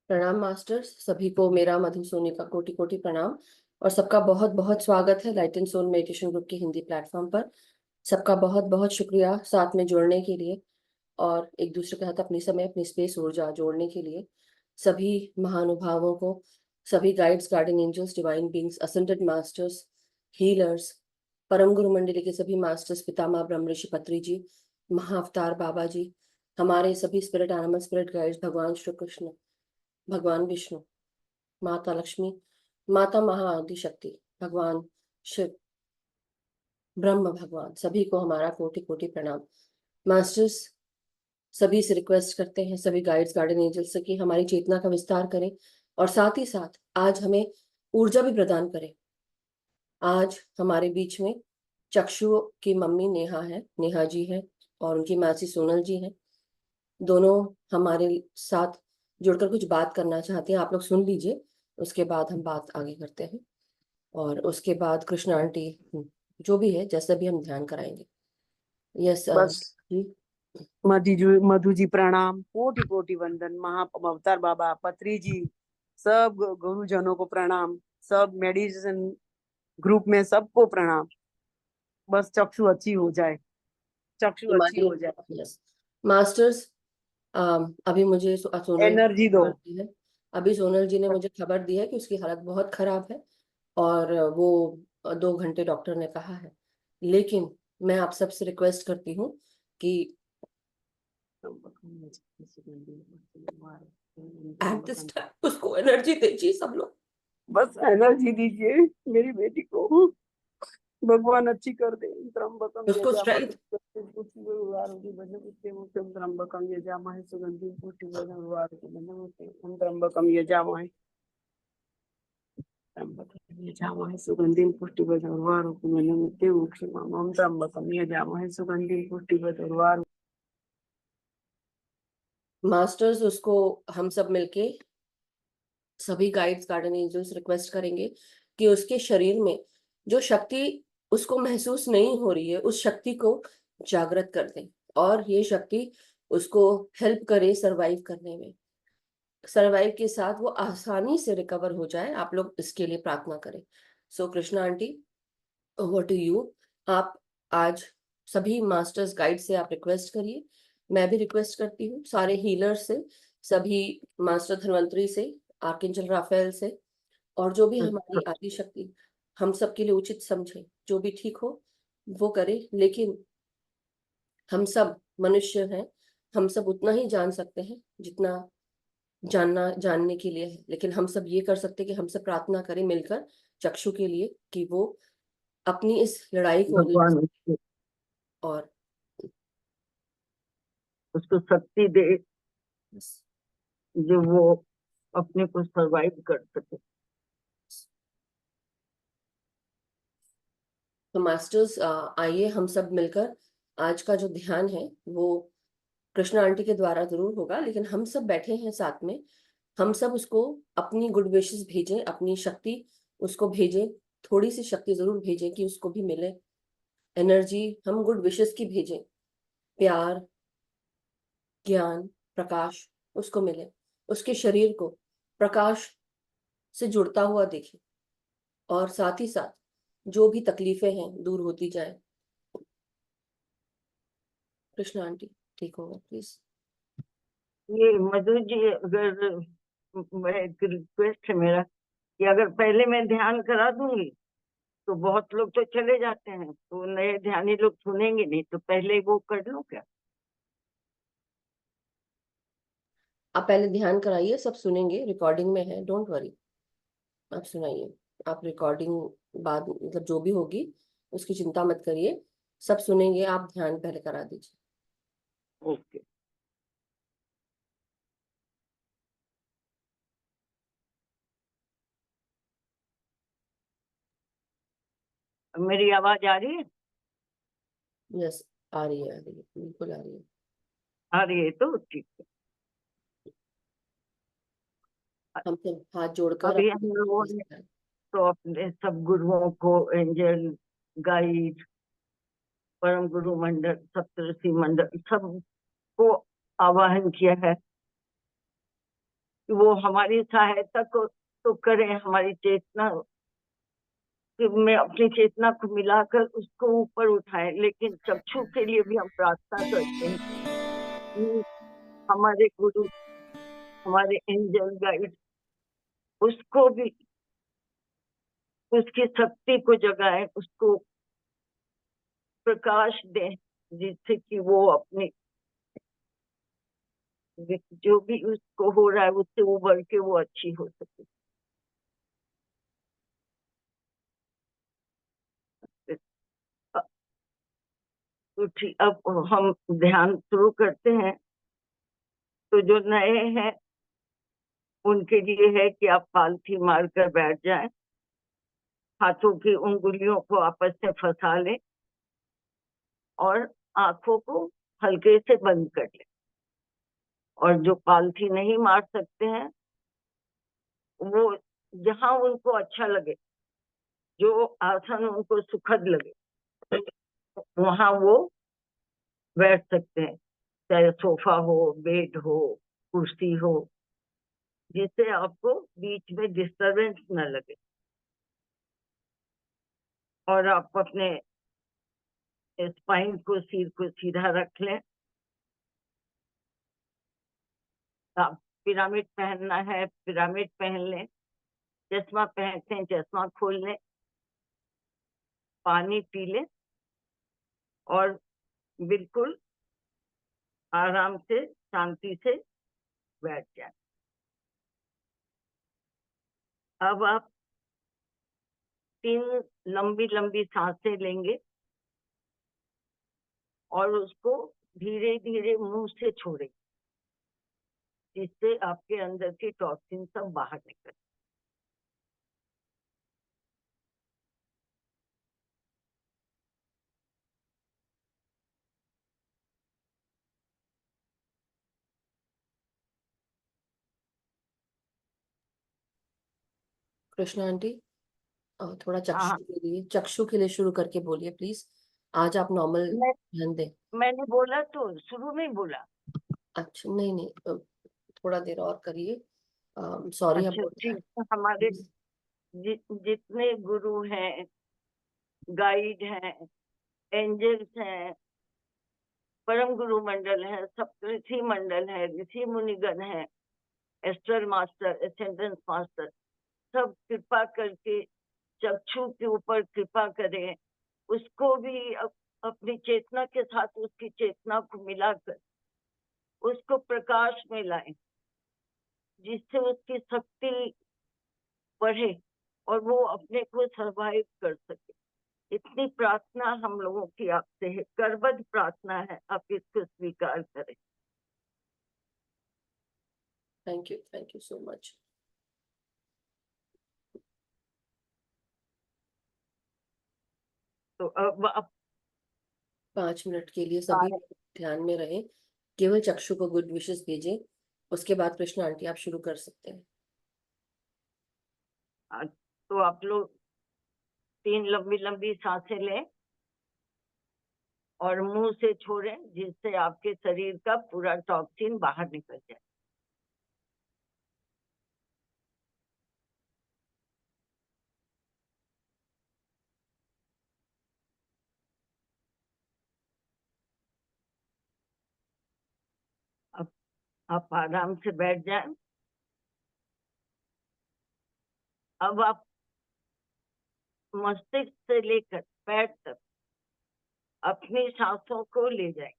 प्रणाम मास्टर्स, सभी को मेरा मधु सोनी का कोटि कोटि प्रणाम। और सबका बहुत बहुत स्वागत है light and soul meditation group के हिंदी प्लेटफॉर्म पर। सबका बहुत बहुत शुक्रिया साथ में जुड़ने के लिए और एक दूसरे के साथ अपनी समय अपनी स्पेस ऊर्जा जोड़ने के लिए। सभी महानुभावों को, सभी guides, guardian angels, divine beings, ascended masters, healers, परम गुरु मंडली के सभी मास्टर्स, पितामह ब्रह्म ऋषि पत्री जी, महाअवतार बाबा जी, हमारे सभी स्पिरिट एनिमल, स्पिरिट गाइड्स, भगवान श्री कृष्ण, भगवान विष्णु, माता लक्ष्मी, माता महाआदि शक्ति, भगवान शिव, ब्रह्म भगवान, सभी को हमारा कोटि कोटि प्रणाम। मास्टर्स, सभी से रिक्वेस्ट करते हैं, सभी गाइड्स, गार्डियन एंजल्स से, कि हमारी चेतना का विस्तार करें और साथ ही साथ आज हमें ऊर्जा भी प्रदान करें। आज हमारे बीच में चक्षु की मम्मी नेहा है, नेहा जी है, और उनकी मासी सोनल जी है। दोनों हमारे साथ जुड़कर कुछ बात करना चाहते हैं। आप लोग सुन लीजिए, उसके बाद हम बात आगे करते हैं। और उसके बाद कृष्णा आंटी, जो भी है, जैसा भी हम ध्यान कराएंगे। यस बस जी। मधु जी प्रणाम, कोटि कोटि वंदन। महा अवतार बाबा, पत्री जी, सब गुरुजनों को प्रणाम, सब मेडिटेशन ग्रुप में सबको प्रणाम। बस चक्षु अच्छी हो जाए, चक्षु अच्छी हमारी, हो जाए, यस मास्टर्स, अभी मुझे सोनल जी एनर्जी ने दो। खबर दी है। अभी सोनल जी ने मुझे खबर दी है कि उसकी हालत बहुत खराब है और वो 2 घंटे डॉक्टर ने कहा है। लेकिन मैं आप सबसे रिक्वेस्ट करती हूँ कि एट दिस टाइम उसको एनर्जी दीजिए सब लोग। बस एनर्जी दीजिए मेरी बेटी को, भगवान अच्छी कर दे। त्र्यंबकम उसको यजामहे स्ट्रेंथ, त्र्यंबकम यजामहे सुगंधिं पुष्टिवर्धनम् उर्वारुकमिव त्र्यंबकम यजामहे यजामहे सुगंधिं पुष्टिवर्धनम् उर्वारुकमिव त्र्यंबकम यजामहे सुगंधिं पुष्टिवर्धनम् उर्वारुकमिव। मास्टर्स, उसको हम सब मिलके, सभी गाइड्स, गार्डन एंजल्स रिक्वेस्ट करेंगे कि उसके शरीर में जो शक्ति उसको महसूस नहीं हो रही है, उस शक्ति को जागृत कर दें और ये शक्ति उसको हेल्प करे सरवाइव करने में। सरवाइव के साथ वो आसानी से रिकवर हो जाए। आप लोग इसके लिए प्रार्थना करें। So Krishna aunty, over to you. आप आज सभी मास्टर्स गाइड से आप रिक्वेस्ट करिए। मैं भी रिक्वेस्ट करती हूँ सारे हीलर से, सभी मास्टर धन्वंतरी से, आर्कएंजल राफेल से, और जो भी हमारी आदि शक्ति हम सबके लिए उचित समझे, जो भी ठीक हो वो करे। लेकिन हम सब मनुष्य हैं, हम सब उतना ही जान सकते हैं जितना जानने के लिए है। लेकिन हम सब ये कर सकते हैं कि हम सब प्रार्थना करें मिलकर चक्षु के लिए कि वो अपनी इस लड़ाई को लड़ भगवान सके और उसको शक्ति दे, जो वो अपने को सरवाइव कर सके। तो मास्टर्स, आइए हम सब मिलकर, आज का जो ध्यान है वो कृष्णा आंटी के द्वारा जरूर होगा, लेकिन हम सब बैठे हैं साथ में। हम सब उसको अपनी गुड विशेस भेजें, अपनी शक्ति उसको भेजें, थोड़ी सी शक्ति जरूर भेजें कि उसको भी मिले एनर्जी। हम गुड विशेस की भेजें, प्यार, ज्ञान, प्रकाश उसको मिले, उसके शरीर को प्रकाश से जुड़ता हुआ देखें और साथ ही साथ जो भी तकलीफें हैं दूर होती जाए। कृष्णा आंटी, ठीक होगा प्लीज। ये मधु जी, अगर एक रिक्वेस्ट है मेरा कि अगर पहले मैं ध्यान करा दूंगी तो बहुत लोग तो चले जाते हैं, तो नए ध्यानी लोग सुनेंगे नहीं, तो पहले वो कर लो क्या? आप पहले ध्यान कराइए, सब सुनेंगे, रिकॉर्डिंग में है, डोंट वरी। आप सुनाइए, आप रिकॉर्डिंग बाद मतलब जो भी होगी उसकी चिंता मत करिए, सब सुनेंगे। आप ध्यान पहले करा दीजिए। ओके। मेरी आवाज आ रही है? यस, आ रही है, आ रही है, बिल्कुल आ रही है। आ रही है तो ठीक है। हम सब हाथ जोड़कर अभी हम लोगों ने तो अपने सब गुरुओं को, एंजल गाइड, परम गुरु मंडल, सप्तऋषि मंडल, सबको आवाहन किया है कि वो हमारी सहायता को तो करें, हमारी चेतना में अपनी चेतना को मिलाकर उसको ऊपर उठाएं। लेकिन चक्षु के लिए भी हम प्रार्थना करते हैं कि हमारे गुरु, हमारे एंजल गाइड उसको भी उसकी शक्ति को जगाएं, उसको प्रकाश दें, जिससे कि वो अपने जो भी उसको हो रहा है उससे उबर के वो अच्छी हो सके। तो ठीक, अब हम ध्यान शुरू करते हैं। तो जो नए हैं उनके लिए है कि आप पालथी मारकर बैठ जाएं, हाथों की उंगलियों को आपस में फंसा लें और आंखों को हल्के से बंद कर लें। और जो पालथी नहीं मार सकते हैं वो जहां उनको अच्छा लगे, जो आसन उनको सुखद लगे, वहां वो बैठ सकते हैं, चाहे सोफा हो, बेड हो, कुर्सी हो, जिससे आपको बीच में डिस्टरबेंस न लगे। और आप अपने स्पाइन को, सिर को सीधा रख लें। आप पिरामिड पहनना है पिरामिड पहन लें, चश्मा पहनते हैं चश्मा खोल लें, पानी पी लें और बिल्कुल आराम से शांति से बैठ जाए। अब आप 3 लंबी लंबी सांसें लेंगे और उसको धीरे धीरे मुंह से छोड़ेंगे, जिससे आपके अंदर की टॉक्सिन सब बाहर निकले। कृष्णा आंटी, थोड़ा हाँ, चक्षु के लिए शुरू करके बोलिए प्लीज। आज आप नॉर्मल मैं ध्यान दें। मैंने बोला तो शुरू में ही बोला। अच्छा, नहीं नहीं, थोड़ा देर और करिए। सॉरी, आप अच्छा बोल रहे ठीक है। हमारे हैं। जितने गुरु हैं, गाइड हैं, एंजल्स हैं, परम गुरु मंडल है, सप्तऋषि मंडल है, ऋषि मुनिगण है, एस्ट्रल मास्टर, असेंडेंस मास्टर, सब कृपा करके चक्षु के ऊपर कृपा करें। उसको भी अपनी चेतना के साथ उसकी चेतना को मिलाकर उसको प्रकाश में लाएं, जिससे उसकी शक्ति बढ़े और वो अपने को सरवाइव कर सके। इतनी प्रार्थना हम लोगों की आपसे है, करबद्ध प्रार्थना है, आप इसको स्वीकार करें। Thank you so much. तो अब आप 5 मिनट के लिए सभी ध्यान में रहें, केवल चक्षु को गुड विशेस भेजें। उसके बाद कृष्णा आंटी आप शुरू कर सकते हैं। तो आप लोग 3 लंबी लंबी सांसें लें और मुंह से छोड़ें, जिससे आपके शरीर का पूरा टॉक्सिन बाहर निकल जाए। अब आप आराम से बैठ जाएं। अब आप मस्तिष्क से लेकर पैर तक अपनी सांसों को ले जाएं।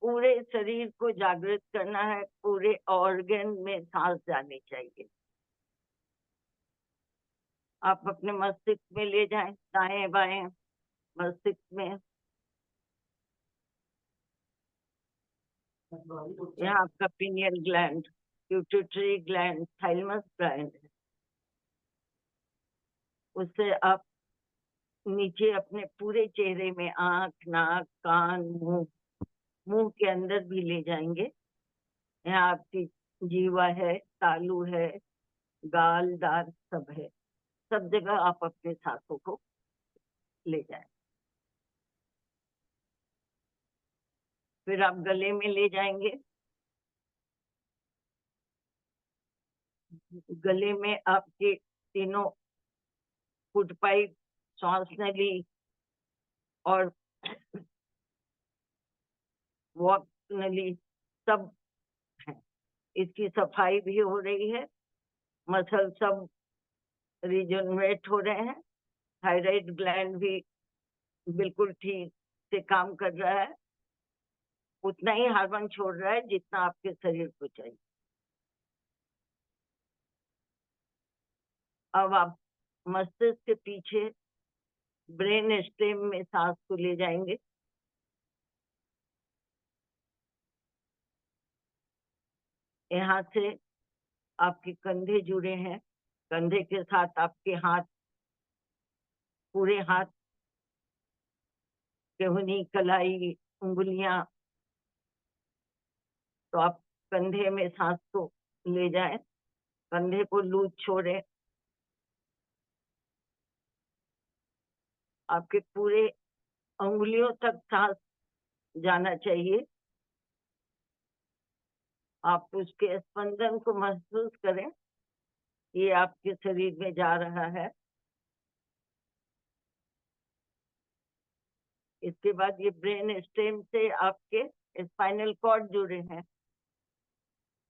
पूरे शरीर को जागृत करना है, पूरे ऑर्गन में सांस जानी चाहिए। आप अपने मस्तिष्क में ले जाएं, दाएं बाएं मस्तिष्क में। यहाँ आपका pineal gland, pituitary gland, thymus gland है। उससे आप नीचे अपने पूरे चेहरे में आंख, नाक, कान, मुंह, मुंह के अंदर भी ले जाएंगे। यहाँ आपकी जीवा है, तालू है, गाल, दांत सब है। सब जगह आप अपने सांसों को ले जाएं। फिर आप गले में ले जाएंगे। गले में आपके तीनों फूड पाइप, सांस नली और वॉक नली सब है। इसकी सफाई भी हो रही है, मसल सब रिजनरेट हो रहे हैं, थायराइड ग्लैंड भी बिल्कुल ठीक से काम कर रहा है, उतना ही हार्मोन छोड़ रहा है जितना आपके शरीर को चाहिए। अब आप मस्तिष्क के पीछे ब्रेन स्टेम में सांस को ले जाएंगे। यहाँ से आपके कंधे जुड़े हैं, कंधे के साथ आपके हाथ, पूरे हाथ, केहनी, कलाई, उंगलियां, तो आप कंधे में सांस को ले जाएं, कंधे को लूज छोड़े, आपके पूरे उंगलियों तक सांस जाना चाहिए। आप उसके स्पंदन को महसूस करें, ये आपके शरीर में जा रहा है। इसके बाद ये ब्रेन स्टेम से आपके स्पाइनल कॉर्ड जुड़े हैं,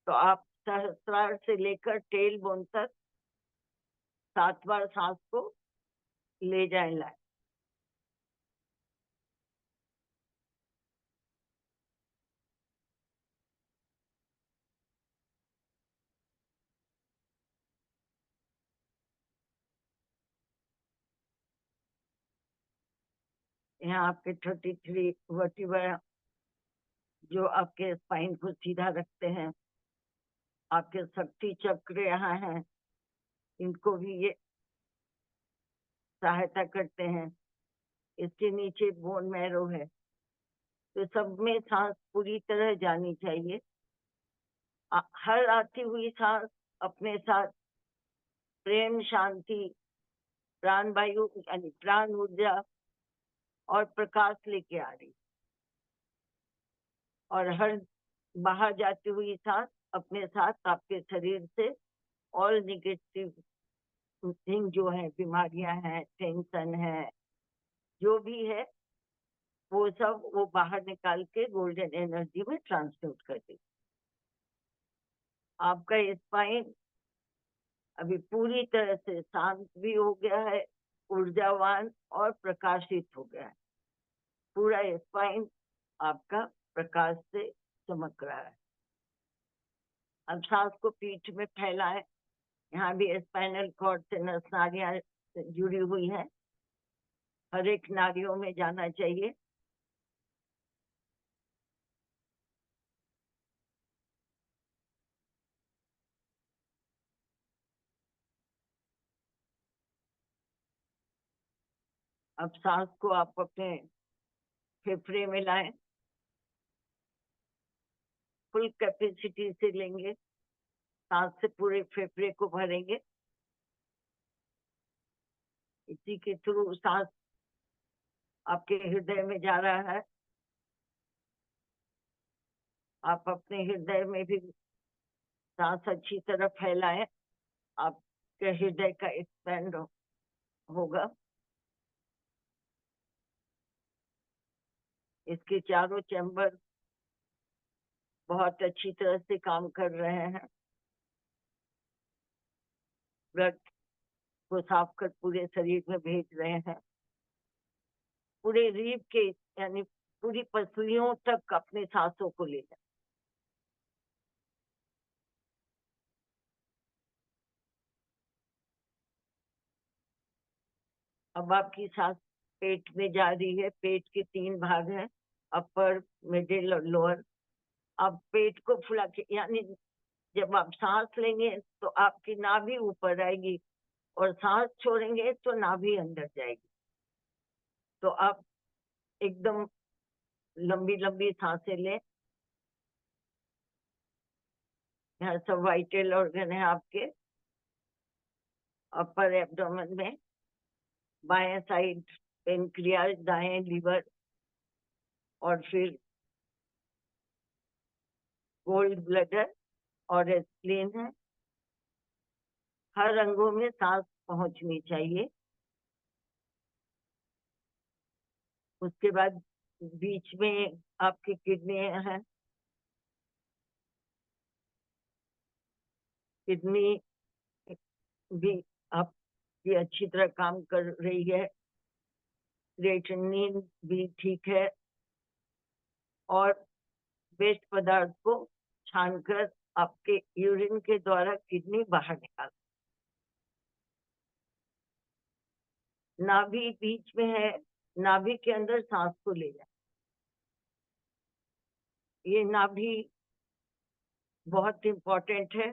तो आप सहस्त्रार से लेकर टेल बोन तक 7 बार सांस को ले जाए लाए। यहाँ आपके 33 वर्टिब्रा जो आपके स्पाइन को सीधा रखते हैं, आपके शक्ति चक्र यहाँ हैं, इनको भी ये सहायता करते हैं। इसके नीचे बोन मैरो है, तो सब में सांस पूरी तरह जानी चाहिए। हर आती हुई सांस अपने साथ प्रेम, शांति, प्राण वायु यानी प्राण ऊर्जा और प्रकाश लेके आ रही, और हर बाहर जाती हुई सांस अपने साथ आपके शरीर से ऑल निगेटिव थिंग जो है, बीमारियां हैं, टेंशन है, जो भी है, वो सब वो बाहर निकाल के गोल्डन एनर्जी में ट्रांसम्यूट कर दे। आपका स्पाइन अभी पूरी तरह से शांत भी हो गया है, ऊर्जावान और प्रकाशित हो गया है। पूरा स्पाइन आपका प्रकाश से चमक रहा है। अब सांस को पीठ में फैलाएं, यहाँ भी स्पाइनल कॉर्ड से नस नाड़ियां जुड़ी हुई है, हर एक नाड़ियों में जाना चाहिए। अब सांस को आप अपने फेफड़े में लाएं, फुल कैपेसिटी से लेंगे, सांस से पूरे फेफड़े को भरेंगे। इसी के थ्रू सांस आपके हृदय में जा रहा है। आप अपने हृदय में भी सांस अच्छी तरह फैलाएं, आपके हृदय का एक्सपेंड होगा। इसके चारों चैम्बर बहुत अच्छी तरह से काम कर रहे हैं, ब्लड को साफ कर पूरे शरीर में भेज रहे हैं। पूरे रीढ़ के यानी पूरी पसलियों तक अपने सांसों को ले जाए। अब आपकी सांस पेट में जा रही है। पेट के 3 भाग हैं, अपर, मिडिल और लोअर। आप पेट को फुला के, यानी जब आप सांस लेंगे तो आपकी नाभि ऊपर आएगी और सांस छोड़ेंगे तो नाभि अंदर जाएगी। तो आप एकदम लंबी लंबी सांसें लें। यहाँ सब वाइटल ऑर्गन है आपके अपर एब्डोमेन में, बाएं साइड पेनक्रियाज, दाएं लीवर, और फिर गोल्ड ब्लडर और स्प्लीन है। हर अंगों में सांस पहुंचनी चाहिए। उसके बाद बीच में आपकी किडनी है, किडनी भी आपकी अच्छी तरह काम कर रही है, क्रिएटिनिन भी ठीक है, और वेस्ट पदार्थ को छानकर आपके यूरिन के द्वारा किडनी बाहर निकाल। नाभि बीच में है, नाभि के अंदर सांस को ले जाए। ये नाभि बहुत इंपॉर्टेंट है,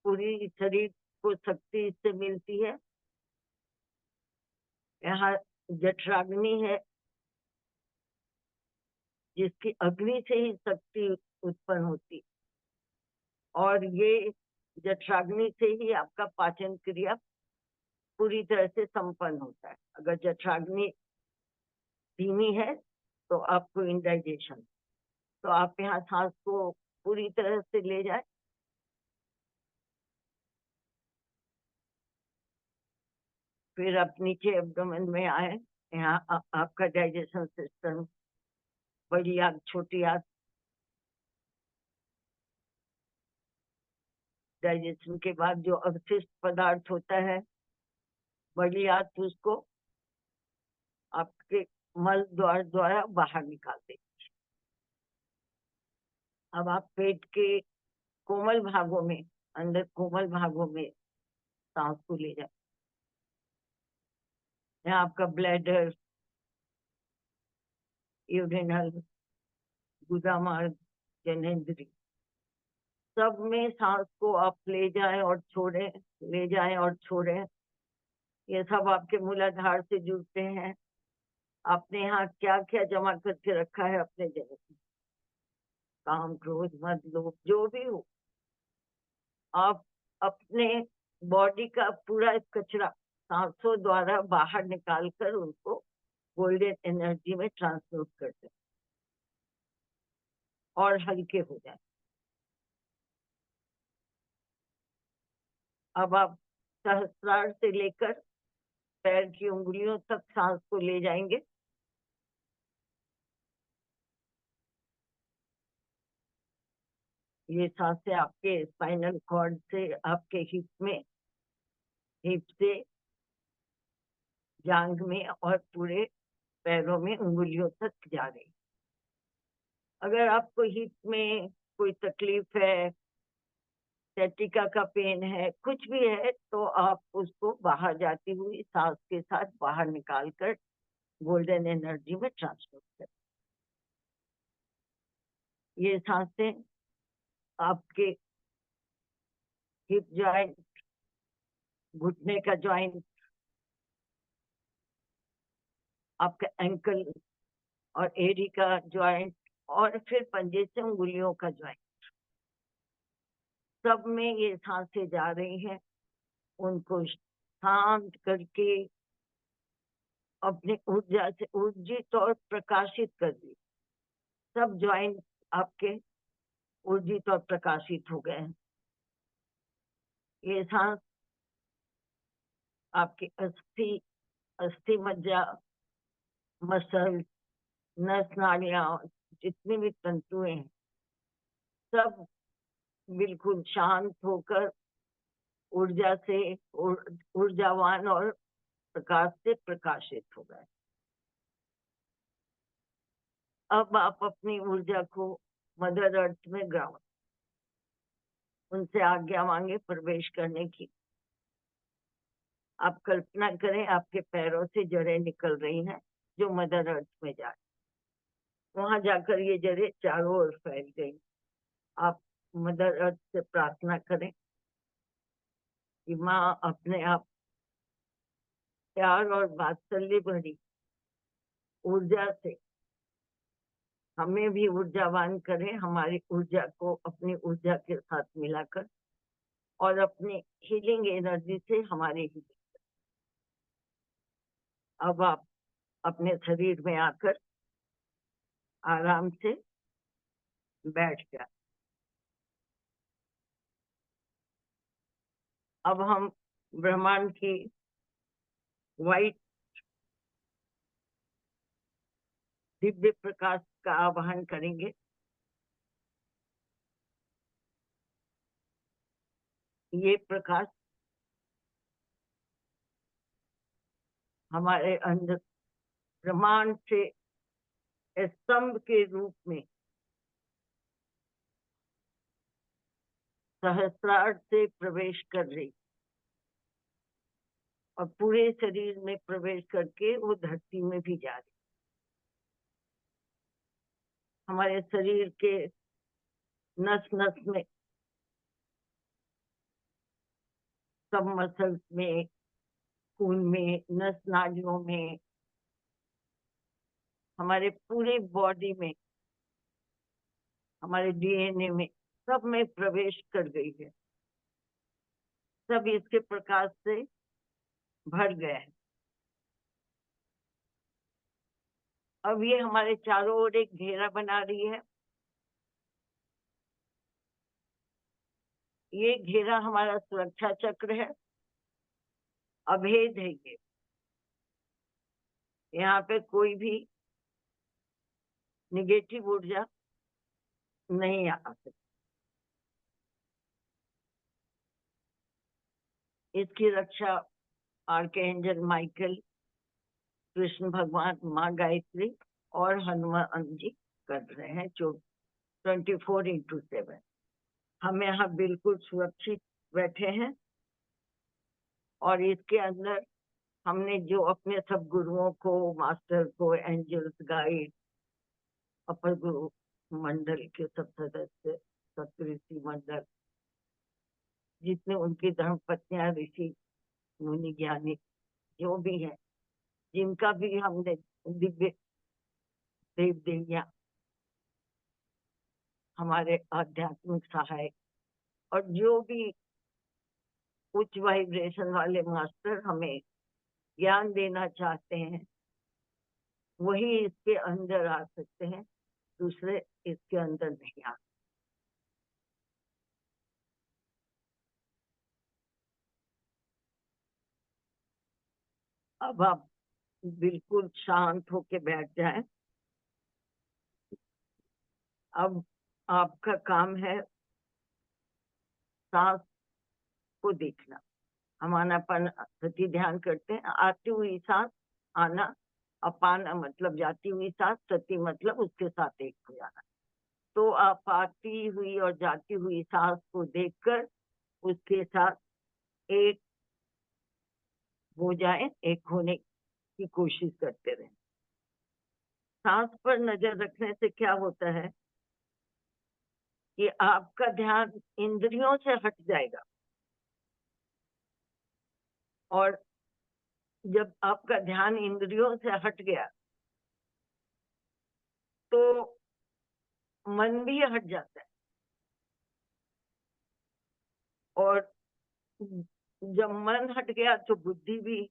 पूरी शरीर को शक्ति इससे मिलती है। यहाँ जठराग्नि है, जिसकी अग्नि से ही शक्ति उत्पन्न होती, और ये जठराग्नि से ही आपका पाचन क्रिया पूरी तरह से संपन्न होता है। अगर जठराग्नि धीमी है तो आपको इंडाइजेशन। तो आप यहाँ सांस को पूरी तरह से ले जाए। फिर आप नीचे एब्डोमेन में आए। यहाँ आपका डाइजेशन सिस्टम, बड़ी आंत, छोटी आंत, डाइजेशन के बाद जो अवशिष्ट पदार्थ होता है, बड़ी आंत उसको आपके मल द्वार द्वारा बाहर निकाल देती। अब आप पेट के कोमल भागों में, अंदर कोमल भागों में सांस को ले जाए। यहाँ आपका ब्लैडर, यूरिनल, गुदामार्ग, जनेंद्री, सब में सांस को आप ले जाएं और छोड़ें, ले जाएं और छोड़ें। ये सब आपके मूलाधार से जुड़ते हैं। आपने यहाँ क्या क्या जमा करके रखा है अपने जगह में, काम, क्रोध, मद, लोभ, जो भी हो, आप अपने बॉडी का पूरा कचरा सांसों द्वारा बाहर निकालकर उनको गोल्डन एनर्जी में ट्रांसफर कर दें और हल्के हो जाए। अब आप सहस्रार से लेकर पैर की उंगलियों तक सांस को ले जाएंगे। ये सांसें आपके स्पाइनल कॉर्ड से आपके हिप में, हिप से जांघ में और पूरे पैरों में उंगलियों तक जा रही। अगर आपको हिप में कोई तकलीफ है, सैटिका का पेन है, कुछ भी है, तो आप उसको बाहर जाती हुई सांस के साथ बाहर निकालकर गोल्डन एनर्जी में ट्रांसफर करें। ये सांसें आपके हिप जॉइंट, घुटने का जॉइंट, आपका एंकल और एड़ी का जॉइंट, और फिर पंजे से उंगलियों का जॉइंट, सब में ये सांसें जा रही हैं। उनको शांत करके अपनी ऊर्जा से ऊर्जित और प्रकाशित कर दी। सब जॉइंट आपके ऊर्जित और प्रकाशित हो गए हैं। ये सांस आपकी अस्थि, अस्थि मज्जा, मसल, नस, नाड़ियां, जितनी भी तंतुएं हैं, सब बिल्कुल शांत होकर ऊर्जा से, ऊर्जावान और प्रकाश से प्रकाशित हो गए। अब आप अपनी ऊर्जा को मदर अर्थ में ग्राउंड, उनसे आज्ञा मांगे प्रवेश करने की। आप कल्पना करें आपके पैरों से जड़ें निकल रही हैं जो मदर अर्थ में जाए। वहां जाकर ये जड़ें चारों ओर फैल गई। आप मदर अर्थ से प्रार्थना करें कि माँ अपने आप प्यार और वात्सल्य भरी ऊर्जा से हमें भी ऊर्जावान करें, हमारी ऊर्जा को अपनी ऊर्जा के साथ मिलाकर, और अपनी हीलिंग एनर्जी से हमारे ही। अब आप अपने शरीर में आकर आराम से बैठ जाए। अब हम ब्रह्मांड की वाइट दिव्य प्रकाश का आवाहन करेंगे। ये प्रकाश हमारे अंदर ब्रह्मांड से स्तंभ के रूप में सहस्रार्थ से प्रवेश कर रही और पूरे शरीर में प्रवेश करके वो धरती में भी जा रही। हमारे शरीर के नस नस में, सब मसल्स में, खून में, नस नालियों में, हमारे पूरे बॉडी में, हमारे डीएनए में, सब में प्रवेश कर गई है। सब इसके प्रकाश से भर गया है। अब ये हमारे चारों ओर एक घेरा बना रही है। ये घेरा हमारा सुरक्षा चक्र है, अभेद है ये। यहाँ पे कोई भी निगेटिव ऊर्जा नहीं आ सकती। इसकी रक्षा आर्कएंजल माइकल, कृष्ण भगवान, माँ गायत्री और हनुमान जी कर रहे हैं 24/7। हम यहाँ बिल्कुल सुरक्षित बैठे हैं और इसके अंदर हमने जो अपने सब गुरुओं को, मास्टर को, एंजल्स, गाइड, अपर गुरु मंडल के सब सदस्य, सप्तऋषि मंडल, जितने उनकी धर्म पत्नियां, ऋषि, मुनि, ज्ञानी जो भी है, जिनका भी हमने दिव्य देव देवियां, हमारे आध्यात्मिक सहायक और जो भी उच्च वाइब्रेशन वाले मास्टर हमें ज्ञान देना चाहते हैं, वही इसके अंदर आ सकते हैं, दूसरे इसके अंदर नहीं आ। अब आप बिल्कुल शांत होके बैठ जाएं। अब आपका काम है सांस को देखना। हम आनापान सती ध्यान करते हैं। आती हुई सांस आना, अपान मतलब जाती हुई सांस, सती मतलब उसके साथ एक हो जाना। तो आप आती हुई और जाती हुई सांस को देखकर उसके साथ एक हो जाए, एक होने की कोशिश करते रहें। सांस पर नजर रखने से क्या होता है कि आपका ध्यान इंद्रियों से हट जाएगा और जब आपका ध्यान इंद्रियों से हट गया तो मन भी हट जाता है और जब मन हट गया तो बुद्धि भी,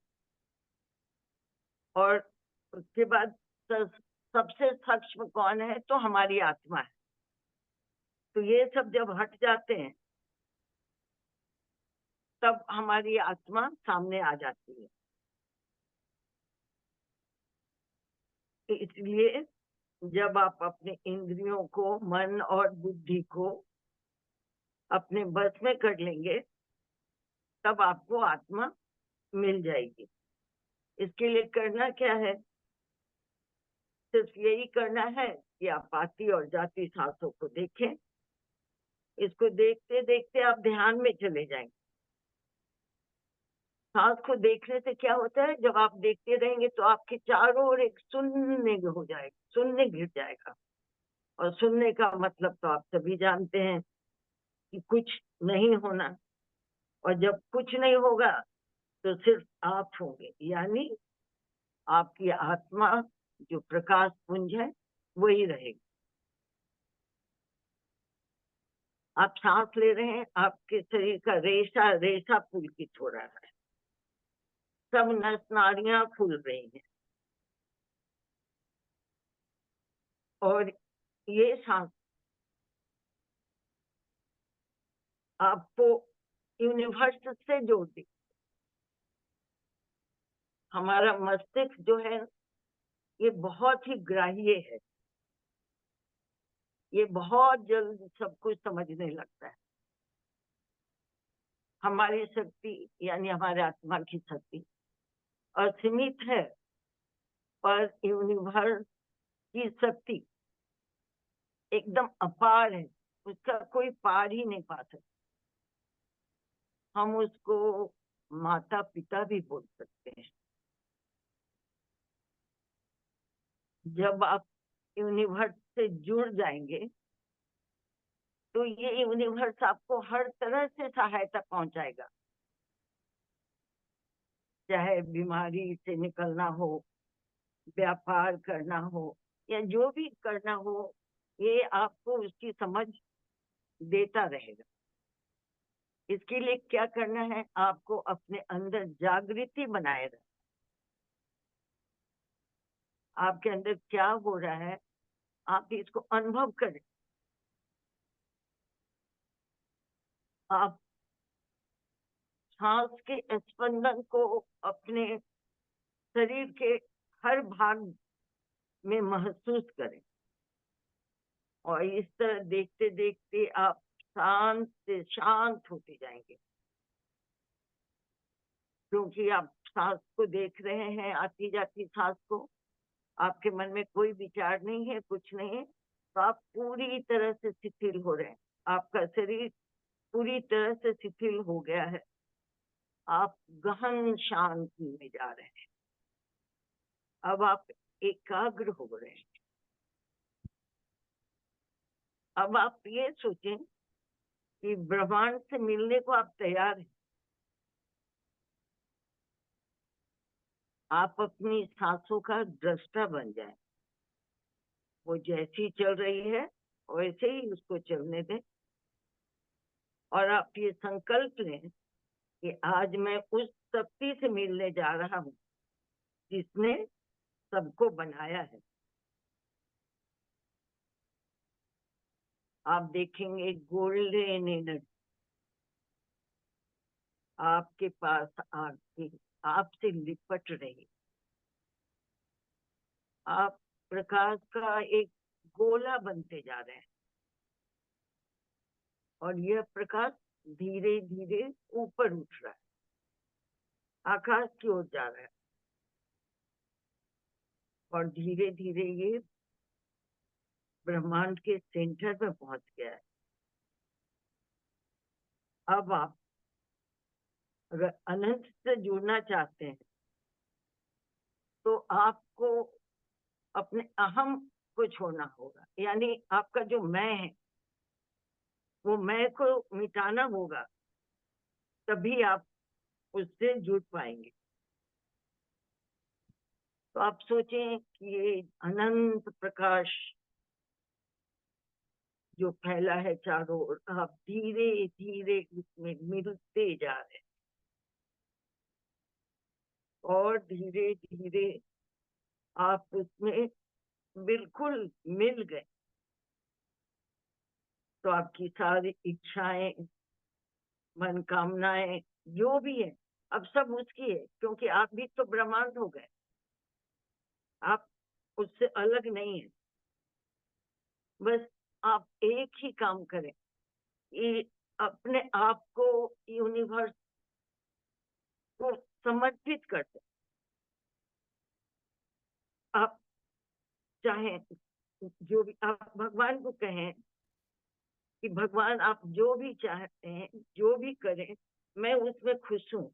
और उसके बाद सबसे सूक्ष्म कौन है तो हमारी आत्मा है। तो ये सब जब हट जाते हैं तब हमारी आत्मा सामने आ जाती है। इसलिए जब आप अपने इंद्रियों को, मन और बुद्धि को अपने बस में कर लेंगे तब आपको आत्मा मिल जाएगी। इसके लिए करना क्या है? सिर्फ यही करना है कि आप आती और जाती सांसों को देखें। इसको देखते देखते आप ध्यान में चले जाएंगे। सांस को देखने से क्या होता है, जब आप देखते रहेंगे तो आपके चारों ओर एक शून्य हो जाएगा, शून्य घिर जाएगा। और सुनने का मतलब तो आप सभी जानते हैं कि कुछ नहीं होना। और जब कुछ नहीं होगा तो सिर्फ आप होंगे, यानी आपकी आत्मा जो प्रकाश पुंज है वही रहेगी। आप सांस ले रहे हैं, आपके शरीर का रेशा रेशा पुलकित हो रहा है, सब नस नाड़ियां खुल रही हैं। और ये सांस आपको यूनिवर्स से जोड़ दी। हमारा मस्तिष्क जो है ये बहुत ही ग्राह्य है, ये बहुत जल्द सब कुछ समझने लगता है। हमारी शक्ति यानी हमारे आत्मा की शक्ति असीमित है, पर यूनिवर्स की शक्ति एकदम अपार है, उसका कोई पार ही नहीं पा सकता। हम उसको माता पिता भी बोल सकते हैं। जब आप यूनिवर्स से जुड़ जाएंगे तो ये यूनिवर्स आपको हर तरह से सहायता पहुंचाएगा, चाहे बीमारी से निकलना हो, व्यापार करना हो, या जो भी करना हो, ये आपको उसकी समझ देता रहेगा। इसके लिए क्या करना है, आपको अपने अंदर जागृति बनाए रखना। आपके अंदर क्या हो रहा है आप इसको अनुभव करें। आप सांस के स्पंदन को अपने शरीर के हर भाग में महसूस करें, और इस तरह देखते देखते आप शांत से शांत होते जाएंगे, क्योंकि आप सांस को देख रहे हैं, आती जाती सांस को। आपके मन में कोई विचार नहीं है, कुछ नहीं है, तो आप पूरी तरह से शिथिल हो रहे हैं। आपका शरीर पूरी तरह से शिथिल हो गया है, आप गहन शांति में जा रहे हैं। अब आप एकाग्र हो रहे हैं। अब आप ये सोचें कि ब्रह्मांड से मिलने को आप तैयार हैं। आप अपनी सांसों का दृष्टा बन जाए, वो जैसी चल रही है वैसे ही उसको चलने दें, और आप ये संकल्प लें कि आज मैं उस शक्ति से मिलने जा रहा हूँ जिसने सबको बनाया है। आप देखेंगे गोल्डन एनर्जी आपके पास आके आपसे लिपट रही। आप प्रकाश का एक गोला बनते जा रहे हैं, और यह प्रकाश धीरे धीरे ऊपर उठ रहा है, आकाश की ओर जा रहा है, और धीरे धीरे ये ब्रह्मांड के सेंटर में पहुंच गया है। अब आप अगर अनंत से जुड़ना चाहते हैं तो आपको अपने अहम को छोड़ना होगा, यानी आपका जो मैं है वो मैं को मिटाना होगा, तभी आप उससे जुड़ पाएंगे। तो आप सोचें कि ये अनंत प्रकाश जो फैला है चारों ओर, आप धीरे धीरे उसमें मिलते जा रहे हैं, और धीरे धीरे आप उसमें बिल्कुल मिल गए। तो आपकी सारी इच्छाएं, मनोकामनाएं जो भी है, अब सब उसकी है, क्योंकि आप भी तो ब्रह्मांड हो गए, आप उससे अलग नहीं है। बस आप एक ही काम करें, ये अपने आप को यूनिवर्स को समर्पित कर दें। आप चाहें जो भी, आप भगवान को कहें कि भगवान आप जो भी चाहते हैं, जो भी करें, मैं उसमें खुश हूँ।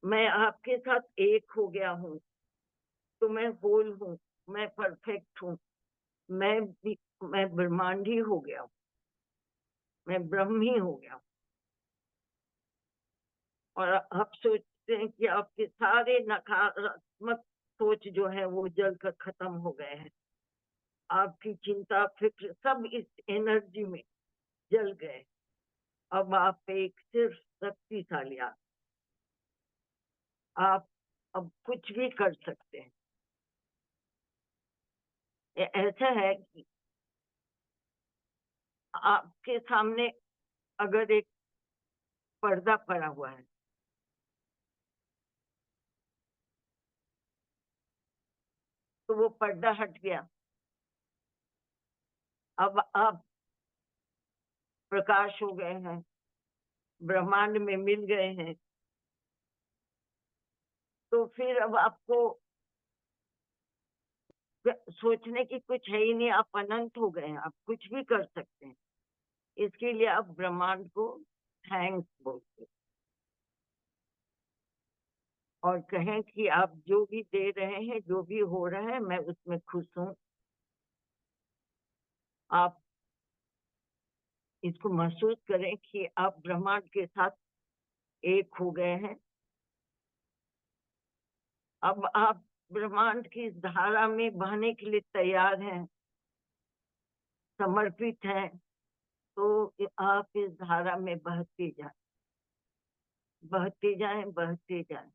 मैं आपके साथ एक हो गया हूँ, तो मैं होल हूँ, मैं परफेक्ट हूँ, मैं ब्रह्मांडी हो गया हूँ, मैं ब्रह्मी हो गया हूँ। और आप सोचते हैं कि आपके सारे नकारात्मक सोच जो है वो जल कर खत्म हो गए हैं। आपकी चिंता फिक्र सब इस एनर्जी में जल गए। अब आप एक सिर्फ शक्तिशाली आप अब कुछ भी कर सकते हैं। ऐसा है कि आपके सामने अगर एक पर्दा पड़ा हुआ है, तो वो पर्दा हट गया। अब आप प्रकाश हो गए हैं, ब्रह्मांड में मिल गए हैं। तो फिर अब आपको सोचने की कुछ है ही नहीं, आप अनंत हो गए हैं, आप कुछ भी कर सकते हैं। इसके लिए आप ब्रह्मांड को थैंक्स बोलते हैं और कहें कि आप जो भी दे रहे हैं, जो भी हो रहा है, मैं उसमें खुश हूँ। आप इसको महसूस करें कि आप ब्रह्मांड के साथ एक हो गए हैं। अब आप ब्रह्मांड की इस धारा में बहने के लिए तैयार हैं, समर्पित हैं। तो आप इस धारा में बहते जाएं, बहते जाएं, बहते जाएं।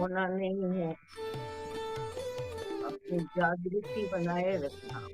होना नहीं है, अपनी जागृति बनाए रखना।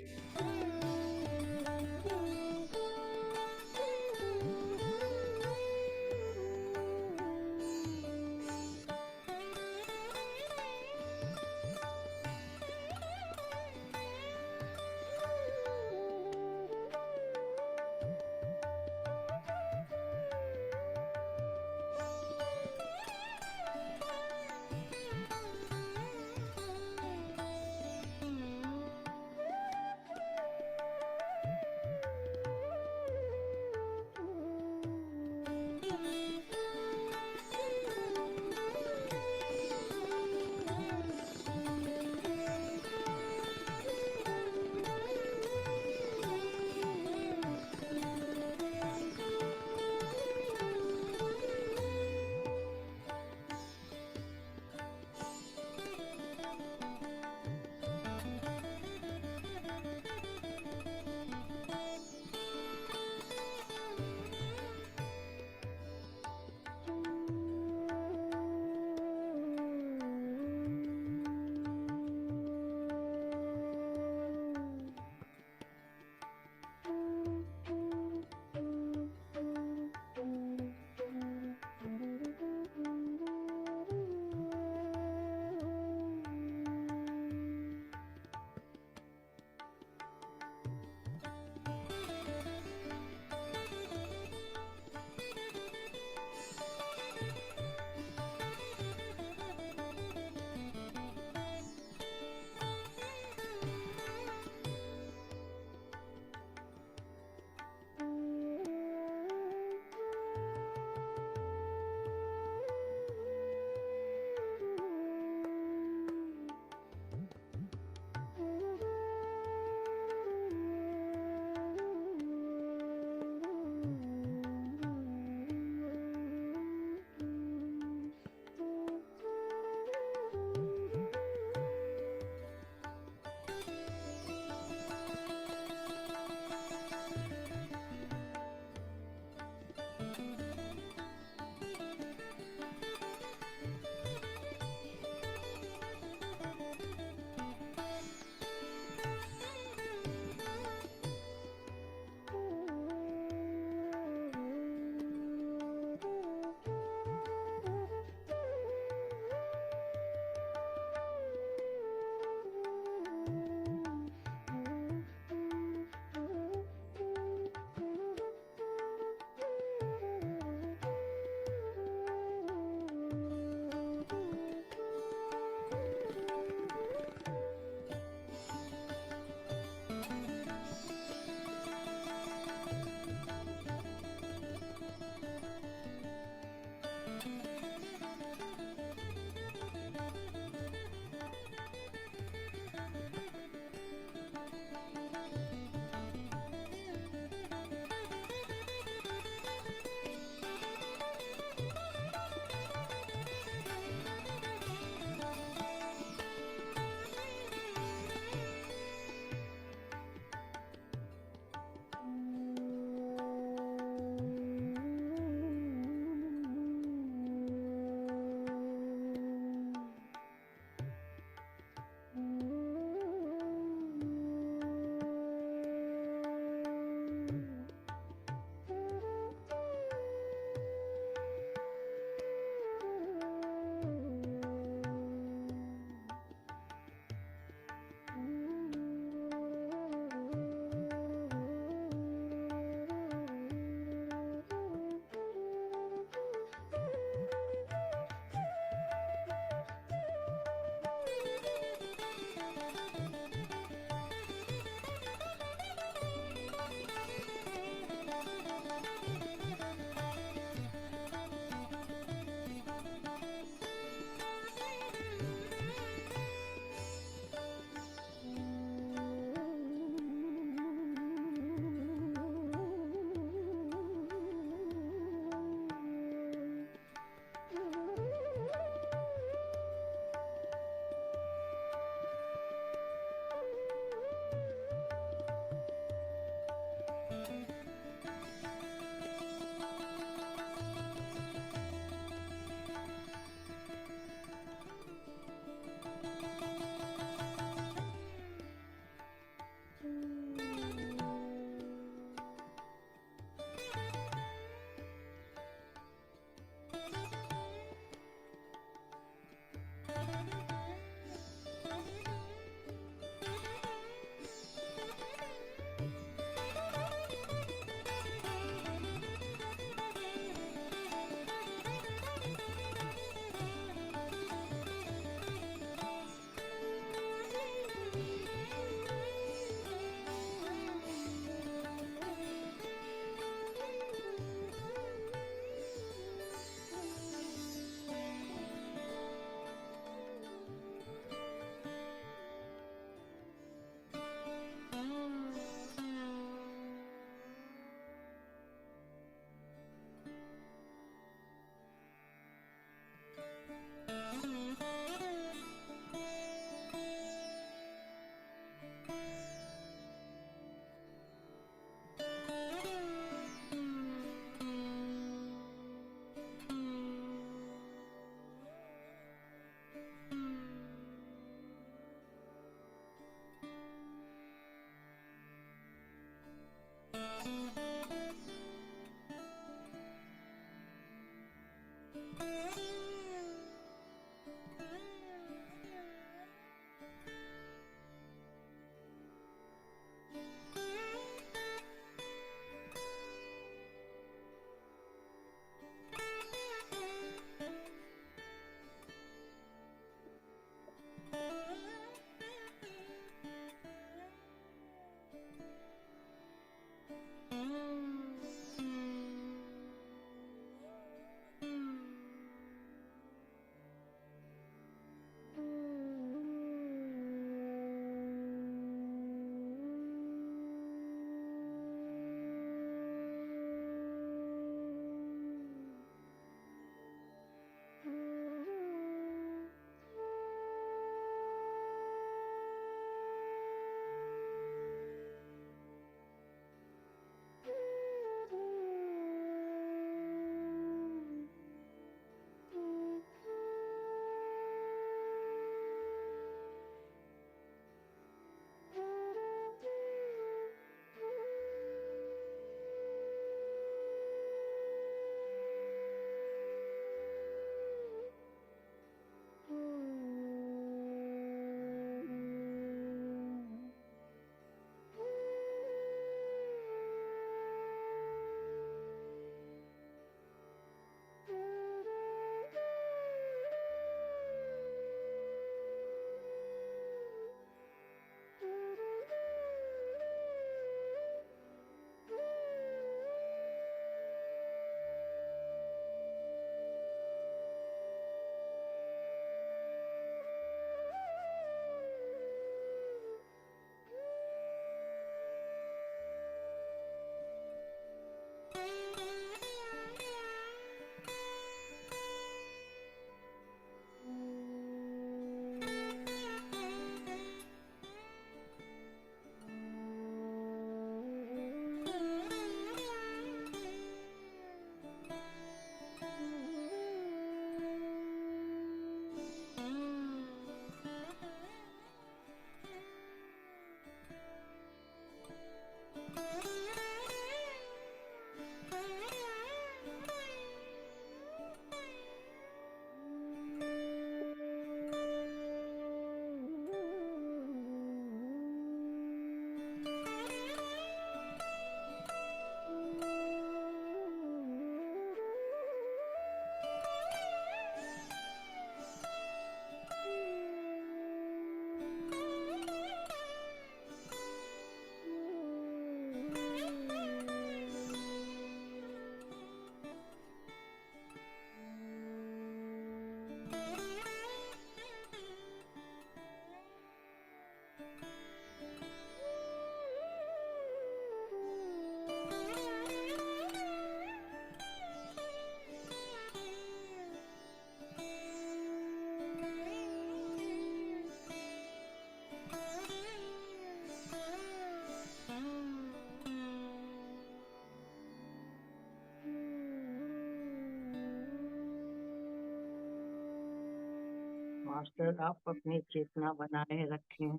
मास्टर आप अपनी चेतना बनाए रखें।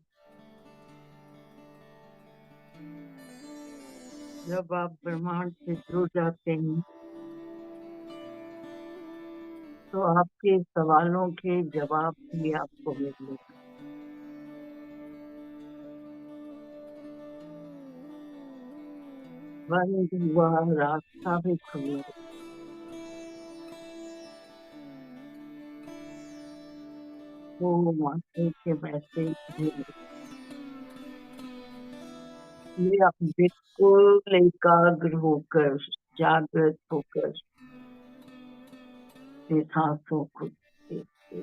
जब आप ब्रह्मांड से जुड़ जाते हैं तो आपके सवालों के जवाब भी आपको मिलेंगे। बंद हुआ रास्ता भी खुले, वो मास्टर के वैसे ही ये आप बिल्कुल एकाग्र होकर, जागृत होकर अपनी सांसों को देखते।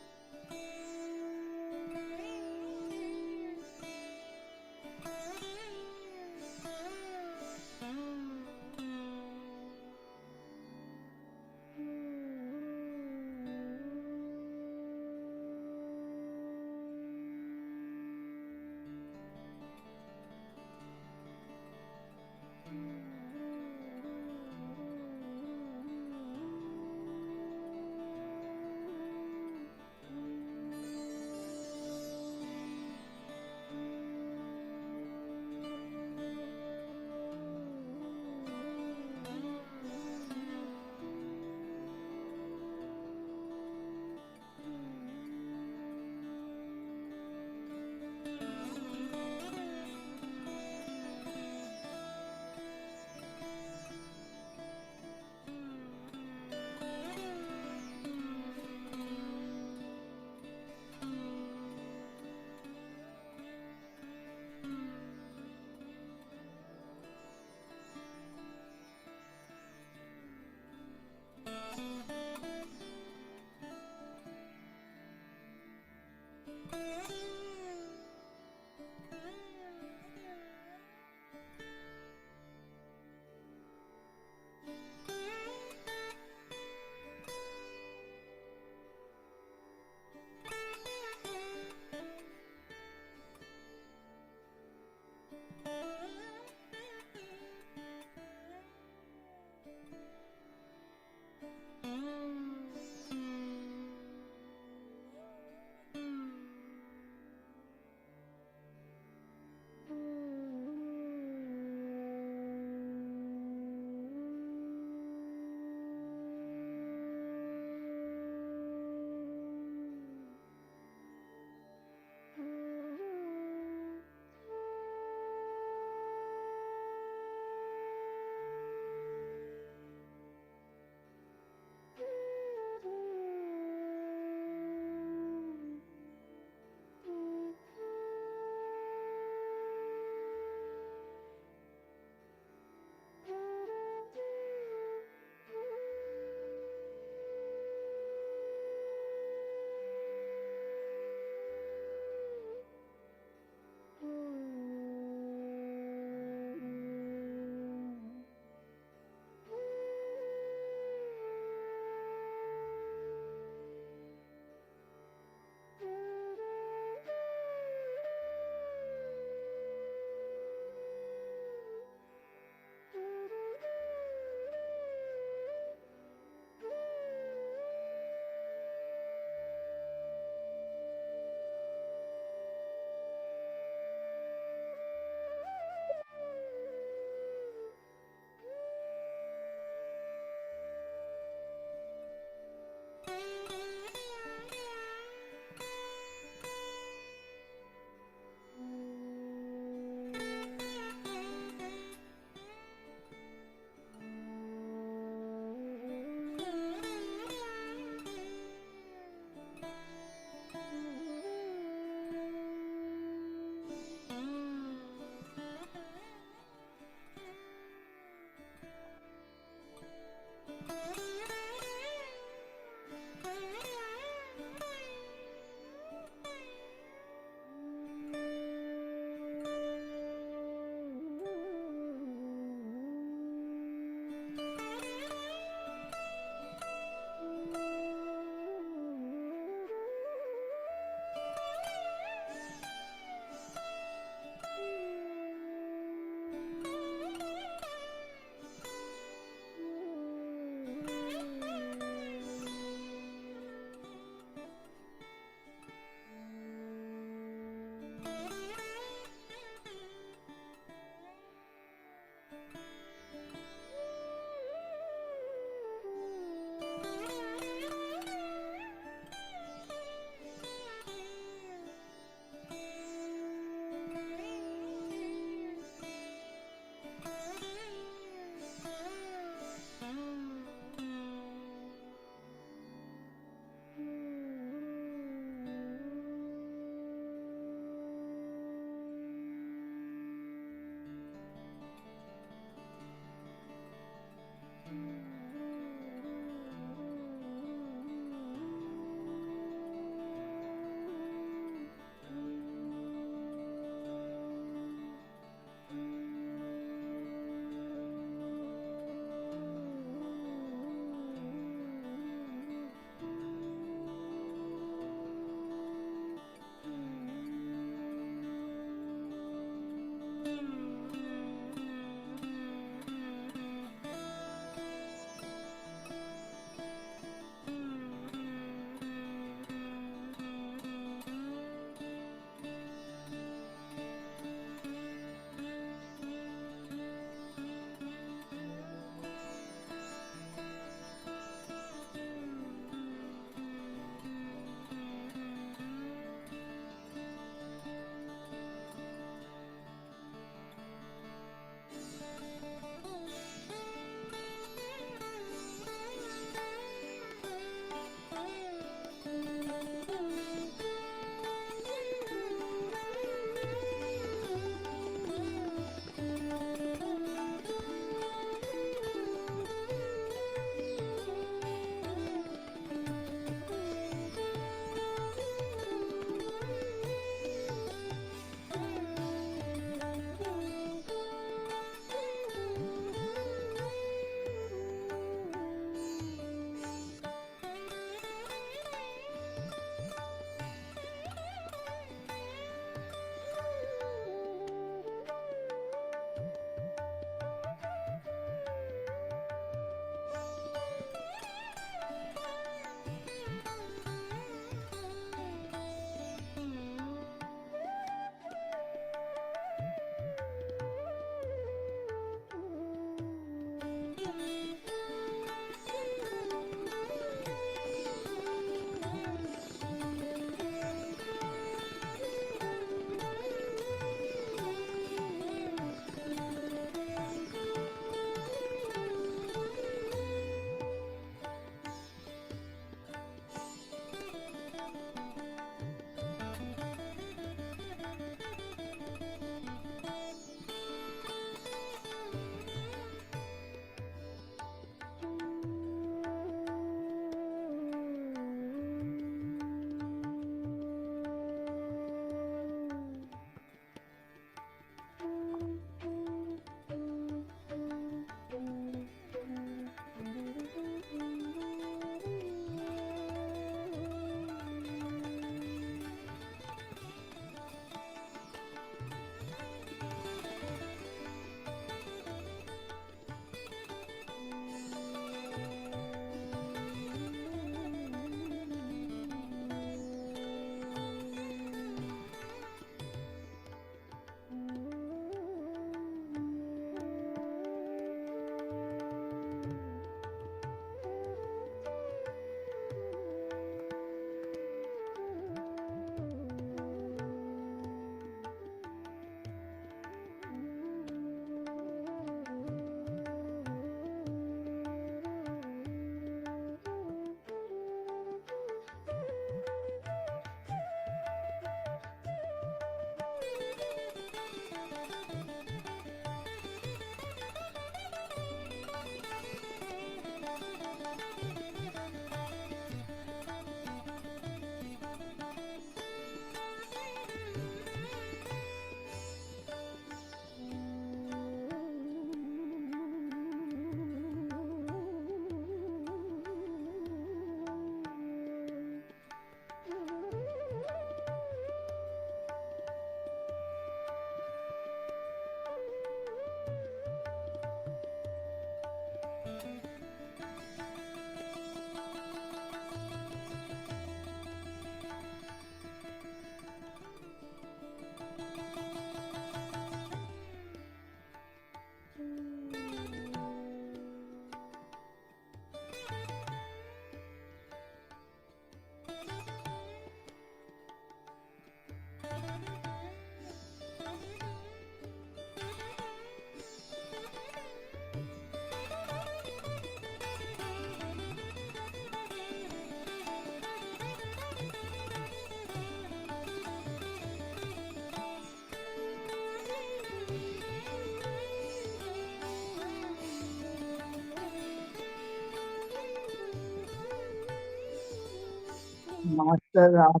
मास्टर आप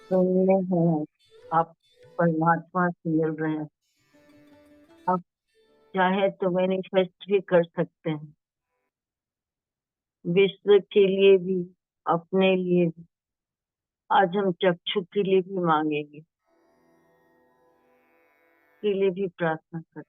सुनने हैं, आप परमात्मा से मिल रहे हैं, आप चाहे तो मैनिफेस्ट भी कर सकते हैं, विश्व के लिए भी, अपने लिए भी। आज हम चक्षु के लिए भी मांगेंगे, के लिए भी प्रार्थना करें।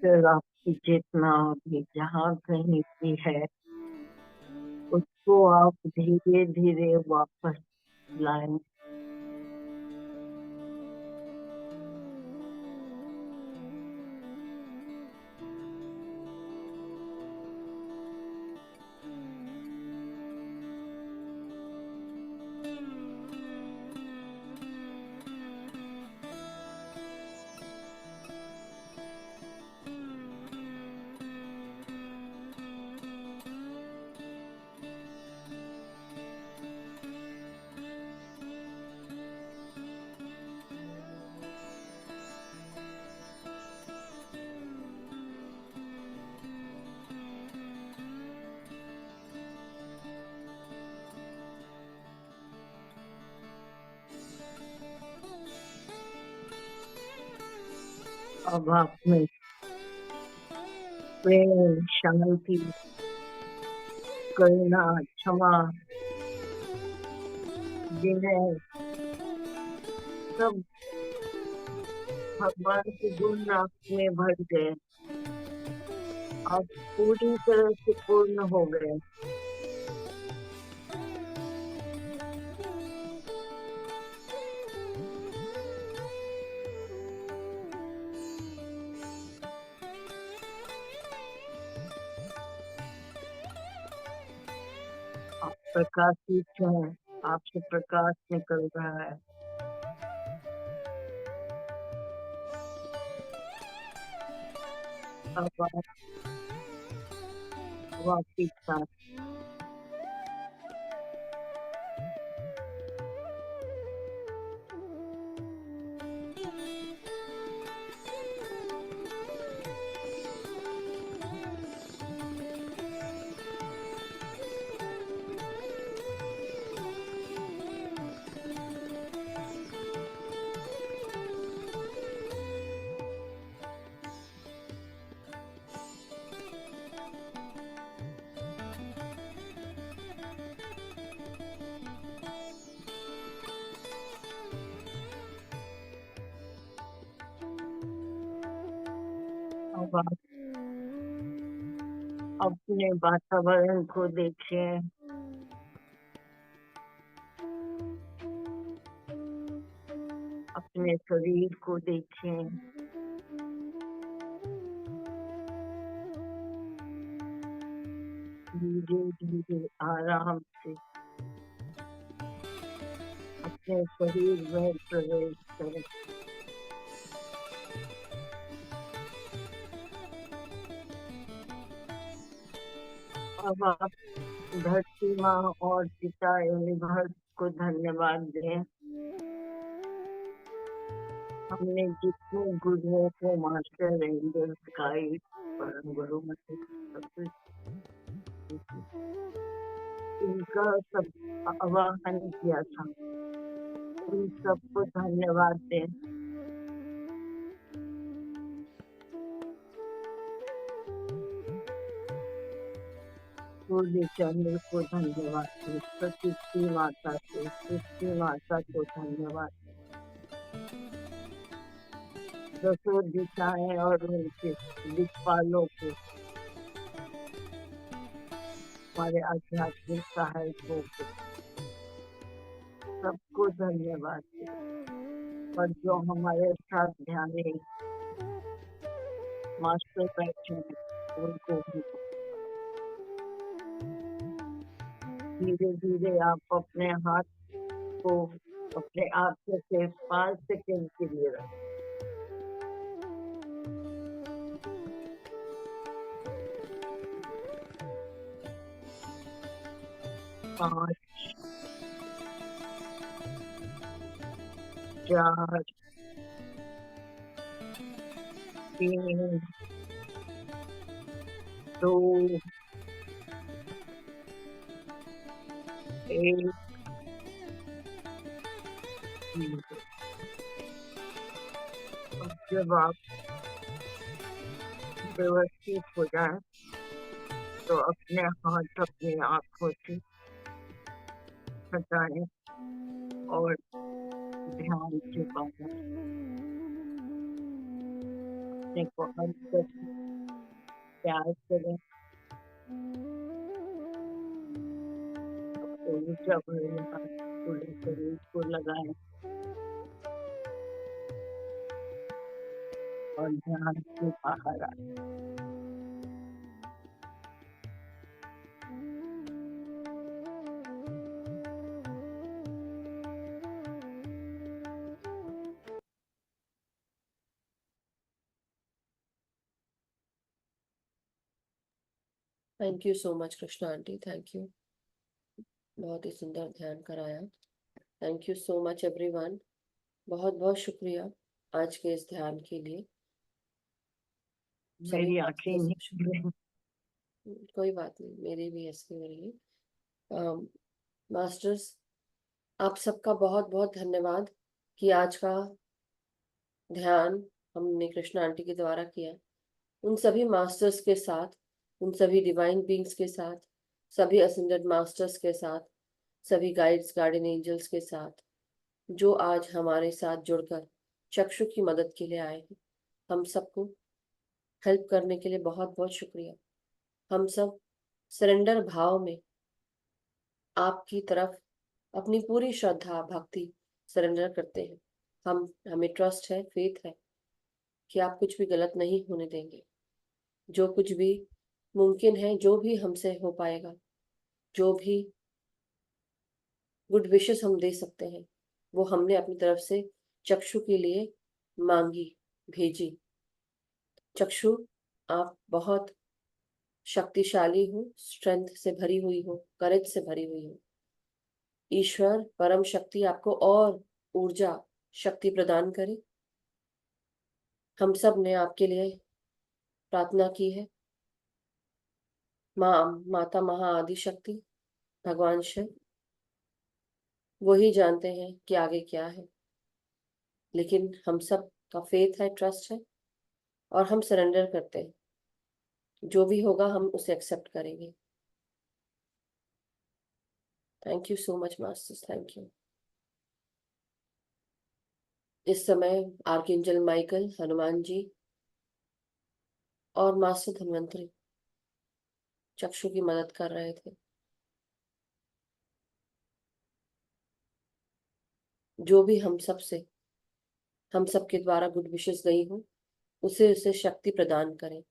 फिर आपकी चेतना भी जहाँ कहीं भी है उसको आप धीरे धीरे वापस लाएं। अब आप में प्रेम, शांति, करुणा, क्षमा, विनय, सब भगवान के गुण आप में भर गए। आप पूरी तरह से पूर्ण हो गए। आप प्रकाशित हैं, आपसे प्रकाश निकल रहा है। अब आप वापिस साथ अब आप अपने वातावरण को देखें, अपने शरीर को देखें, धीरे धीरे आराम से अपने शरीर में प्रवेश करें। अब आप धरती माँ और पिता यूनिवर्स को धन्यवाद दें। हमने जितने गुरुओं को, मास्टर, एंजल्स, गाइड, परम गुरु, इनका सब आवाहन किया था, उन सबको धन्यवाद दें। सूर्य चंद्र को धन्यवाद दें, सृष्टि माता को, सृष्टि माता को धन्यवाद। दसों दिशाएं और उनके दिक्पालों को, हमारे आध्यात्मिक सहायकों को, सबको धन्यवाद दें। और जो हमारे साथ ध्यान मास्टर बैठे हैं उनको भी धीरे धीरे आप अपने हाथ को अपने आंखों से 5 सेकंड के लिए रखें। 5, 4, 3, 2, 1। जब आप व्यवस्थित हो जाए तो अपने हाथ अपनी आंखों से हटाएं और ध्यान से बाहर अपने को हक करें, प्यार करें, अपने ऊर्जा भरे हाथ पूरे शरीर को लगाएं और ध्यान से बाहर आए। Thank you so much Krishna aunty, thank you, बहुत ही सुंदर ध्यान कराया। Thank you so much everyone, बहुत बहुत शुक्रिया आज के इस ध्यान के लिए। सभी मेरी आंखें मास्टर्स नहीं को शुक्रिया। कोई बात नहीं, मेरी भी ऐसी हो रही है। मास्टर्स, आप सबका बहुत बहुत धन्यवाद कि आज का ध्यान हमने कृष्णा आंटी के द्वारा किया। उन सभी मास्टर्स के साथ, उन सभी डिवाइन बींग्स के साथ, सभी असेंडेड मास्टर्स के साथ, सभी गाइड्स, गार्डियन एंजल्स के साथ, जो आज हमारे साथ जुड़कर चक्षु की मदद के लिए आए हैं, हम सबको हेल्प करने के लिए बहुत बहुत शुक्रिया। हम सब सरेंडर भाव में आपकी तरफ अपनी पूरी श्रद्धा भक्ति सरेंडर करते हैं। हमें ट्रस्ट है, फेथ है कि आप कुछ भी गलत नहीं होने देंगे। जो कुछ भी मुमकिन है, जो भी हमसे हो पाएगा, जो भी गुड विशेस हम दे सकते हैं, वो हमने अपनी तरफ से चक्षु के लिए मांगी, भेजी। चक्षु, आप बहुत शक्तिशाली हो, स्ट्रेंथ से भरी हुई हो, करेज से भरी हुई हो। ईश्वर परम शक्ति आपको और ऊर्जा शक्ति प्रदान करे। हम सब ने आपके लिए प्रार्थना की है। माता महाआदि शक्ति, भगवान शिव, वही जानते हैं कि आगे क्या है, लेकिन हम सब का फेथ है, ट्रस्ट है, और हम सरेंडर करते हैं। जो भी होगा हम उसे एक्सेप्ट करेंगे। Thank you so much masters, thank you. इस समय आर्कएंजल माइकल, हनुमान जी और मास्टर धन्वंतरी चक्षु की मदद कर रहे थे। जो भी हम सबके द्वारा गुड विशेस गई हो, उसे शक्ति प्रदान करें।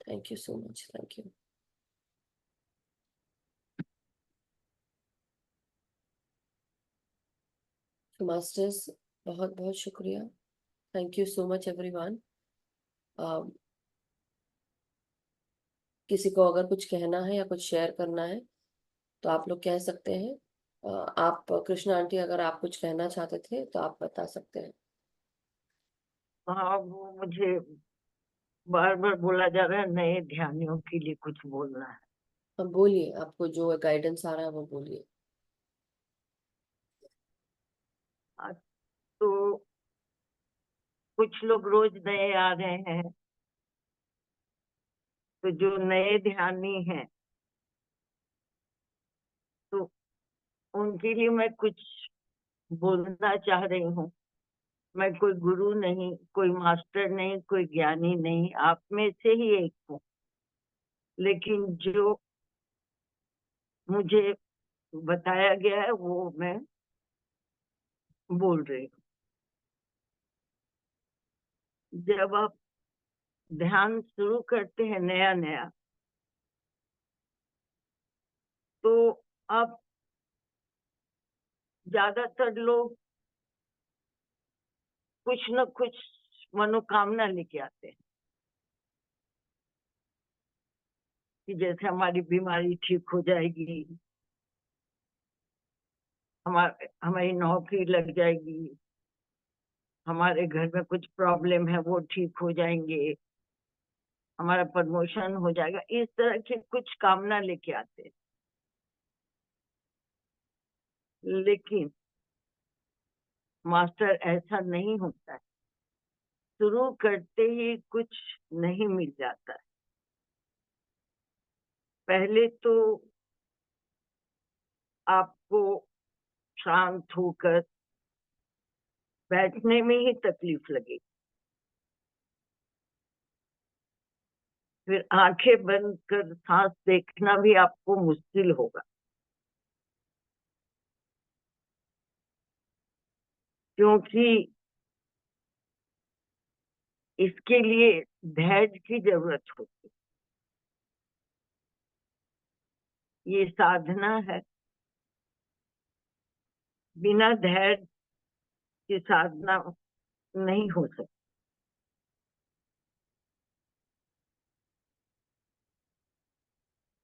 Thank you so much, thank you. Masters, बहुत बहुत शुक्रिया। Thank you so much everyone. किसी को अगर कुछ कहना है या कुछ शेयर करना है तो आप लोग कह सकते हैं। आप कृष्णा आंटी, अगर आप कुछ कहना चाहते थे तो आप बता सकते हैं। हाँ, वो मुझे बार बार बोला जा रहा है नए ध्यानियों के लिए कुछ बोलना है। अब बोलिए, आपको जो गाइडेंस आ रहा है वो बोलिए। तो कुछ लोग रोज नए आ रहे हैं, तो जो नए ध्यानी हैं तो उनके लिए मैं कुछ बोलना चाह रही हूँ। मैं कोई गुरु नहीं, कोई मास्टर नहीं, कोई ज्ञानी नहीं, आप में से ही एक हूँ। लेकिन जो मुझे बताया गया है वो मैं बोल रही हूँ। जब आप ध्यान शुरू करते हैं नया नया, तो आप ज्यादातर लोग कुछ न कुछ मनोकामना लेके आते हैं कि जैसे हमारी बीमारी ठीक हो जाएगी, हमारी नौकरी लग जाएगी, हमारे घर में कुछ प्रॉब्लम है वो ठीक हो जाएंगे, हमारा प्रमोशन हो जाएगा। इस तरह की कुछ कामना लेके आते हैं। लेकिन मास्टर, ऐसा नहीं होता है। शुरू करते ही कुछ नहीं मिल जाता है। पहले तो आपको शांत होकर बैठने में ही तकलीफ लगेगी। फिर आंखें बंद कर सांस देखना भी आपको मुश्किल होगा, क्योंकि इसके लिए धैर्य की जरूरत होती है। ये साधना है, बिना धैर्य की साधना नहीं हो सकती।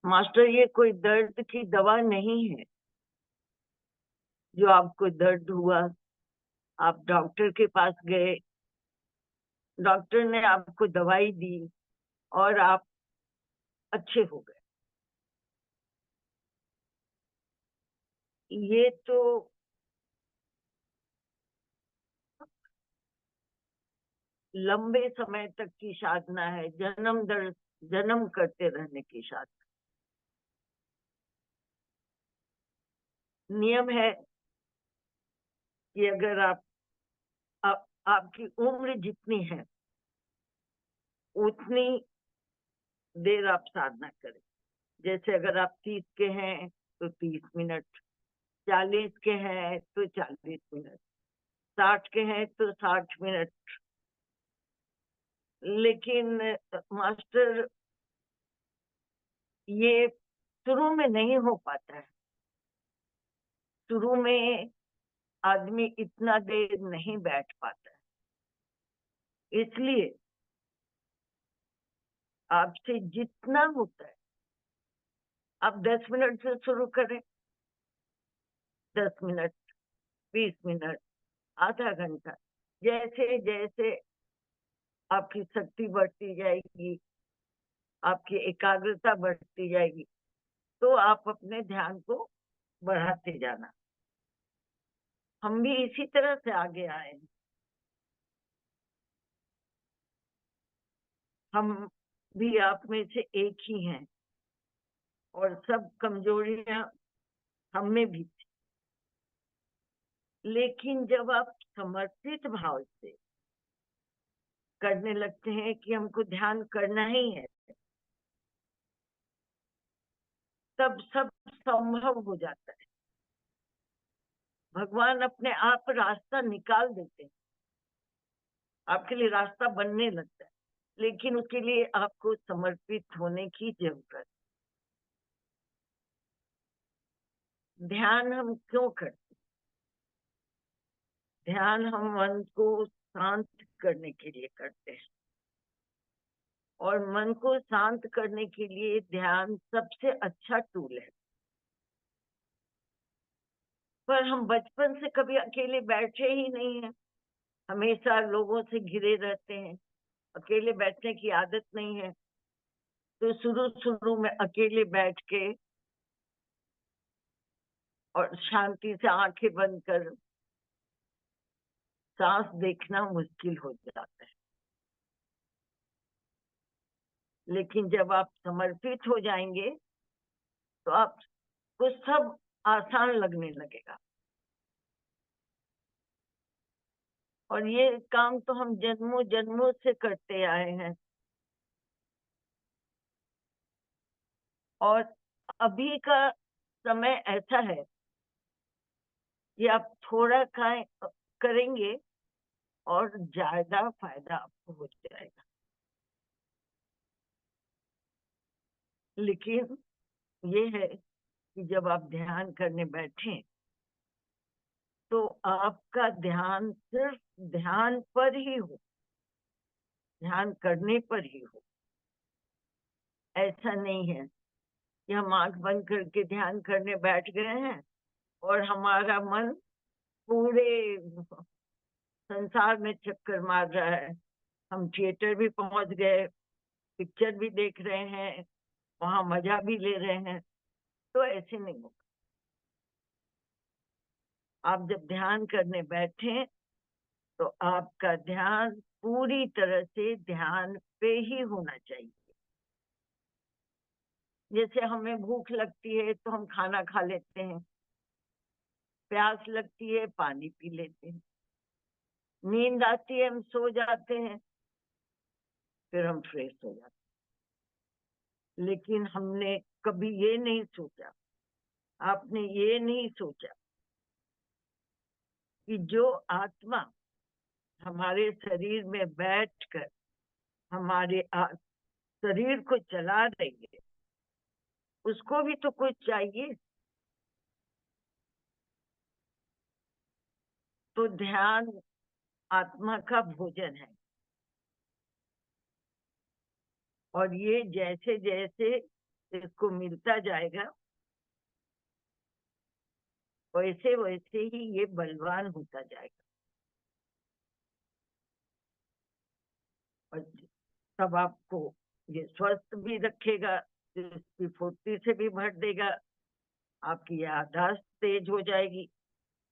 मास्टर, ये कोई दर्द की दवा नहीं है। जो आपको दर्द हुआ, आप डॉक्टर के पास गए, डॉक्टर ने आपको दवाई दी और आप अच्छे हो गए। ये तो लंबे समय तक की साधना है, जन्म दर जन्म करते रहने की साधना। नियम है कि अगर आपकी उम्र जितनी है उतनी देर आप साधना करें। जैसे अगर आप 30 के हैं तो 30 मिनट, 40 के हैं तो 40 मिनट, 60 के हैं तो 60 मिनट। लेकिन मास्टर, ये शुरू में नहीं हो पाता है। शुरू में आदमी इतना देर नहीं बैठ पाता है, इसलिए आपसे जितना होता है आप 10 मिनट से शुरू करें। 10 मिनट, 20 मिनट, आधा घंटा, जैसे जैसे आपकी शक्ति बढ़ती जाएगी, आपकी एकाग्रता बढ़ती जाएगी, तो आप अपने ध्यान को बढ़ाते जाना। हम भी इसी तरह से आगे आए हैं। हम भी आप में से एक ही हैं और सब कमजोरियां हम में भी थी। लेकिन जब आप समर्पित भाव से करने लगते हैं कि हमको ध्यान करना ही है, तब सब संभव हो जाता है। भगवान अपने आप रास्ता निकाल देते हैं, आपके लिए रास्ता बनने लगता है। लेकिन उसके लिए आपको समर्पित होने की जरूरत है। ध्यान हम क्यों करते हैं? ध्यान हम मन को शांत करने के लिए करते हैं, और मन को शांत करने के लिए ध्यान सबसे अच्छा टूल है। पर हम बचपन से कभी अकेले बैठे ही नहीं हैं, हमेशा लोगों से घिरे रहते हैं, अकेले बैठने की आदत नहीं है। तो शुरू शुरू में अकेले बैठ के और शांति से आंखें बंद कर सांस देखना मुश्किल हो जाता है। लेकिन जब आप समर्पित हो जाएंगे तो आपको सब आसान लगने लगेगा। और ये काम तो हम जन्मों जन्मों से करते आए हैं। और अभी का समय ऐसा है कि आप थोड़ा करेंगे और ज्यादा फायदा आपको हो जाएगा। लेकिन ये है कि जब आप ध्यान करने बैठे तो आपका ध्यान सिर्फ ध्यान पर ही हो, ध्यान करने पर ही हो। ऐसा नहीं है कि हम आंख बंद करके ध्यान करने बैठ गए हैं और हमारा मन पूरे संसार में चक्कर मार रहा है। हम थिएटर भी पहुंच गए, पिक्चर भी देख रहे हैं, वहां मजा भी ले रहे हैं। तो ऐसे नहीं होगा। आप जब ध्यान करने बैठे तो आपका ध्यान पूरी तरह से ध्यान पे ही होना चाहिए। जैसे हमें भूख लगती है तो हम खाना खा लेते हैं, प्यास लगती है पानी पी लेते हैं, नींद आती है हम सो जाते हैं, फिर हम फ्रेश हो जाते हैं। लेकिन हमने कभी ये नहीं सोचा, आपने ये नहीं सोचा कि जो आत्मा हमारे शरीर में बैठकर हमारे शरीर को चला रही है, उसको भी तो कुछ चाहिए। तो ध्यान आत्मा का भोजन है, और ये जैसे जैसे इसको मिलता जाएगा वैसे वैसे ही ये बलवान होता जाएगा, और तब आपको ये स्वस्थ भी रखेगा, इसकी फुर्ती से भी भर देगा, आपकी याददाश्त तेज हो जाएगी,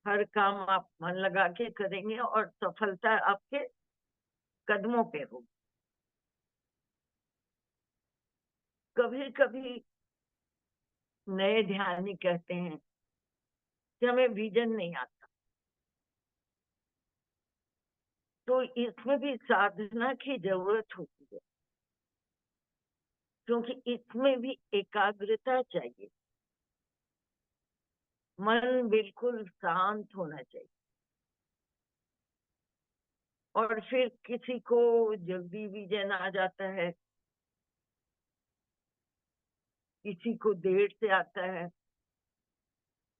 हर काम आप मन लगा के करेंगे और सफलता आपके कदमों पे होगी। कभी कभी नए ध्यानी कहते हैं कि हमें विजन नहीं आता, तो इसमें भी साधना की जरूरत होती है, क्योंकि इसमें भी एकाग्रता चाहिए, मन बिल्कुल शांत होना चाहिए। और फिर किसी को जल्दी विजन आ जाता है, किसी को देर से आता है,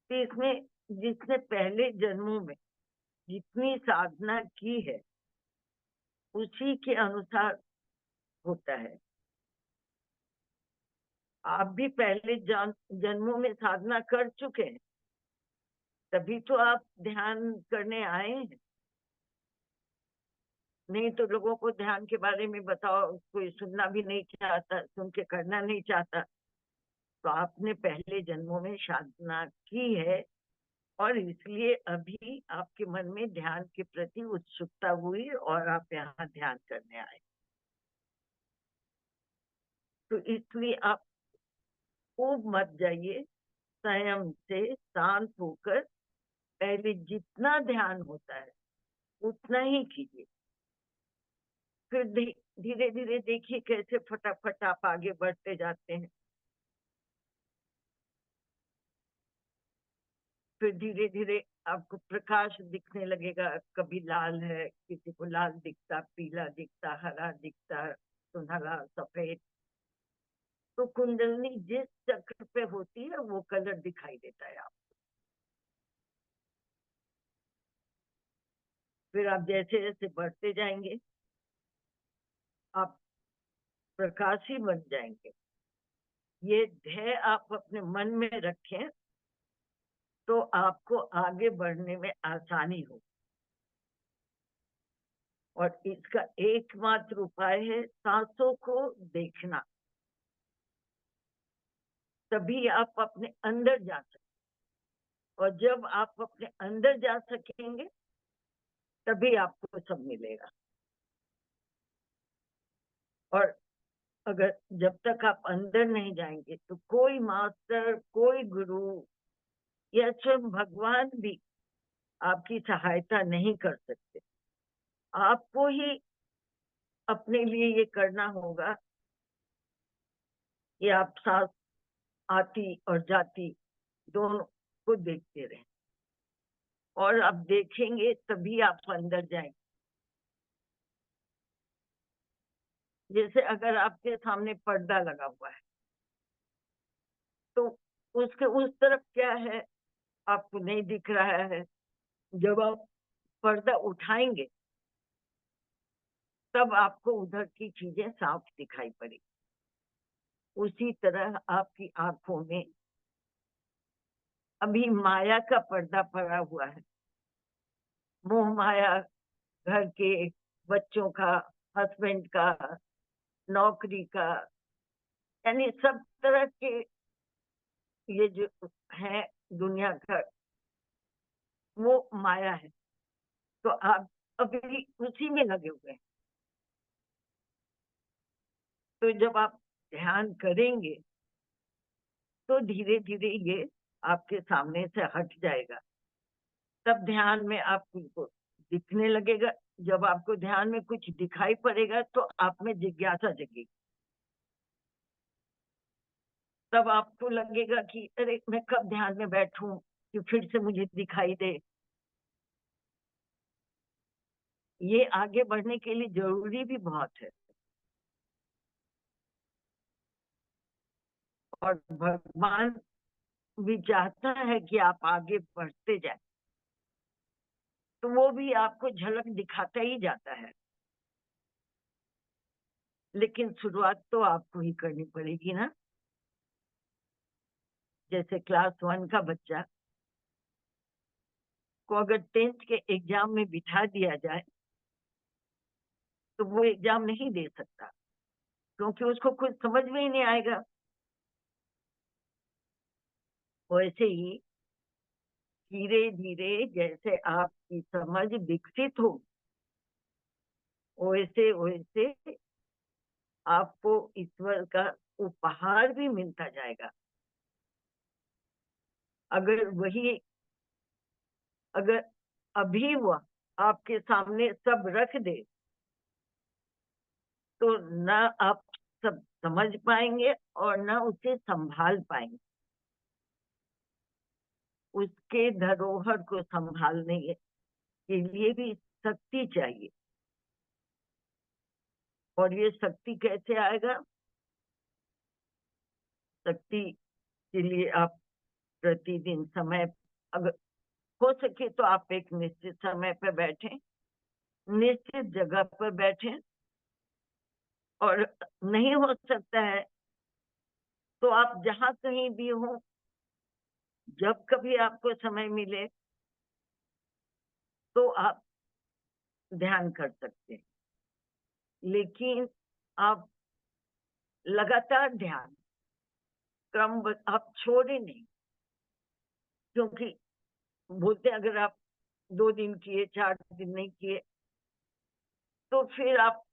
तो इसमें जिसने पहले जन्मों में जितनी साधना की है उसी के अनुसार होता है। आप भी पहले जन्मों में साधना कर चुके हैं, तभी तो आप ध्यान करने आए हैं। नहीं तो लोगों को ध्यान के बारे में बताओ, कोई सुनना भी नहीं चाहता, सुन के करना नहीं चाहता। तो आपने पहले जन्मों में साधना की है, और इसलिए अभी आपके मन में ध्यान के प्रति उत्सुकता हुई और आप यहाँ ध्यान करने आए। तो इसलिए आप खूब मत जाइए, संयम से शांत होकर पहले जितना ध्यान होता है उतना ही कीजिए, फिर धीरे धीरे देखिए कैसे फटाफट आप आगे बढ़ते जाते हैं। फिर धीरे धीरे आपको प्रकाश दिखने लगेगा, कभी लाल है, किसी को लाल दिखता, पीला दिखता, हरा दिखता, सुनहरा, सफेद। तो कुंडलनी जिस चक्र पे होती है वो कलर दिखाई देता है आपको। फिर आप जैसे जैसे बढ़ते जाएंगे आप प्रकाशी बन जाएंगे। ये ध्येय आप अपने मन में रखें तो आपको आगे बढ़ने में आसानी हो। और इसका एकमात्र उपाय है सांसों को देखना, तभी आप अपने अंदर जा सकते। और जब आप अपने अंदर जा सकेंगे तभी आपको सब मिलेगा। और अगर जब तक आप अंदर नहीं जाएंगे तो कोई मास्टर, कोई गुरु या स्वयं भगवान भी आपकी सहायता नहीं कर सकते। आपको ही अपने लिए ये करना होगा कि आप सांस आती और जाती दोनों को देखते रहें, और आप देखेंगे तभी आप अंदर जाएंगे। जैसे अगर आपके सामने पर्दा लगा हुआ है तो उसके उस तरफ क्या है आपको नहीं दिख रहा है। जब आप पर्दा उठाएंगे तब आपको उधर की चीजें साफ दिखाई पड़ेगी। उसी तरह आपकी आंखों में अभी माया का पर्दा पड़ा हुआ है, मोह माया, घर के बच्चों का, हस्बैंड का, नौकरी का, यानी सब तरह के ये जो है दुनिया का, वो माया है। तो आप अभी उसी में लगे हुए हैं। तो जब आप ध्यान करेंगे तो धीरे धीरे ये आपके सामने से हट जाएगा, तब ध्यान में आपको दिखने लगेगा। जब आपको ध्यान में कुछ दिखाई पड़ेगा तो आप में जिज्ञासा जगेगी। तब आपको लगेगा कि अरे मैं कब ध्यान में बैठूं कि फिर से मुझे दिखाई दे। ये आगे बढ़ने के लिए जरूरी भी बहुत है। और भगवान भी चाहता है कि आप आगे बढ़ते जाए, तो वो भी आपको झलक दिखाता ही जाता है। लेकिन शुरुआत तो आपको ही करनी पड़ेगी ना। जैसे क्लास 1 का बच्चा को अगर 10th के एग्जाम में बिठा दिया जाए तो वो एग्जाम नहीं दे सकता, क्योंकि उसको कुछ समझ में ही नहीं आएगा। वैसे ही धीरे धीरे जैसे आपकी समझ विकसित हो, वैसे वैसे आपको ईश्वर का उपहार भी मिलता जाएगा। अगर अभी वह आपके सामने सब रख दे तो ना आप सब समझ पाएंगे और ना उसे संभाल पाएंगे। उसके धरोहर को संभालने के लिए भी शक्ति चाहिए। और ये शक्ति कैसे आएगा? शक्ति के लिए आप प्रतिदिन समय, अगर हो सके तो आप एक निश्चित समय पर बैठें, निश्चित जगह पर बैठें, और नहीं हो सकता है तो आप जहां कहीं भी हो, जब कभी आपको समय मिले तो आप ध्यान कर सकते हैं। लेकिन आप लगातार ध्यान क्रम आप छोड़े नहीं, क्योंकि बोलते हैं अगर आप 2 दिन किए, 4 दिन नहीं किए तो फिर आप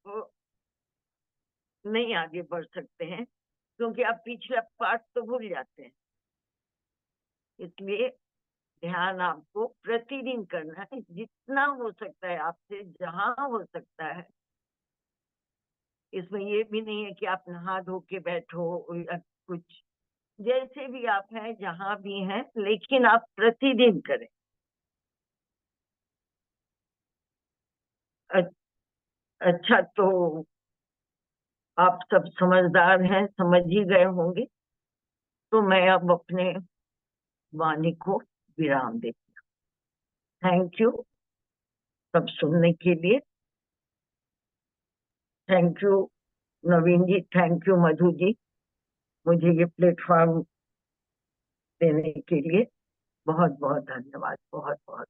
नहीं आगे बढ़ सकते हैं, क्योंकि आप पिछला पार्ट तो भूल जाते हैं। इसलिए ध्यान आपको प्रतिदिन करना है, जितना हो सकता है आपसे, जहां हो सकता है। इसमें ये भी नहीं है कि आप नहा धो के बैठो या कुछ, जैसे भी आप हैं, जहां भी हैं, लेकिन आप प्रतिदिन करें। अच्छा, तो आप सब समझदार हैं, समझ ही गए होंगे, तो मैं अब अपने वाणी को विराम देती हूँ। थैंक यू सब सुनने के लिए। Thank you Naveen ji, thank you Madhu ji, मुझे ये प्लेटफॉर्म देने के लिए बहुत बहुत धन्यवाद। बहुत बहुत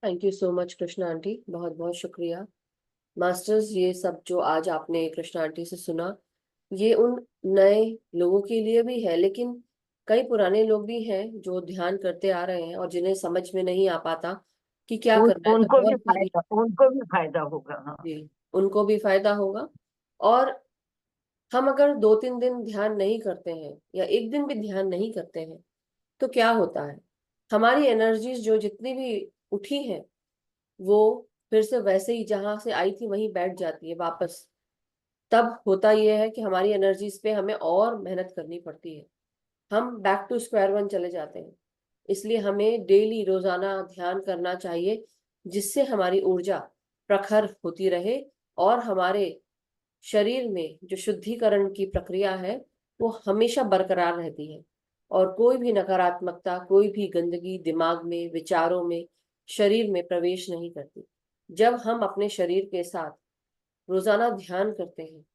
thank you so much Krishna aunty, बहुत बहुत शुक्रिया। मास्टर्स, ये सब जो आज आपने कृष्णा आंटी से सुना, ये उन नए लोगों के लिए भी है, लेकिन कई पुराने लोग भी हैं जो ध्यान करते आ रहे हैं और जिन्हें समझ में नहीं आ पाता कि क्या करना है। तो बहुत सारी, उनको भी फायदा होगा। हाँ, जी, उनको भी फायदा होगा। और हम अगर 2-3 दिन ध्यान नहीं करते हैं या एक दिन भी ध्यान नहीं करते हैं तो क्या होता है, हमारी एनर्जीज जो जितनी भी उठी हैं वो फिर से वैसे ही जहां से आई थी वहीं बैठ जाती है वापस। तब होता यह है कि हमारी एनर्जीज पे हमें और मेहनत करनी पड़ती है, हम बैक टू स्क्वायर वन चले जाते हैं। इसलिए हमें डेली रोजाना ध्यान करना चाहिए, जिससे हमारी ऊर्जा प्रखर होती रहे और हमारे शरीर में जो शुद्धिकरण की प्रक्रिया है वो हमेशा बरकरार रहती है। और कोई भी नकारात्मकता, कोई भी गंदगी दिमाग में, विचारों में, शरीर में प्रवेश नहीं करती। जब हम अपने शरीर के साथ रोजाना ध्यान करते हैं,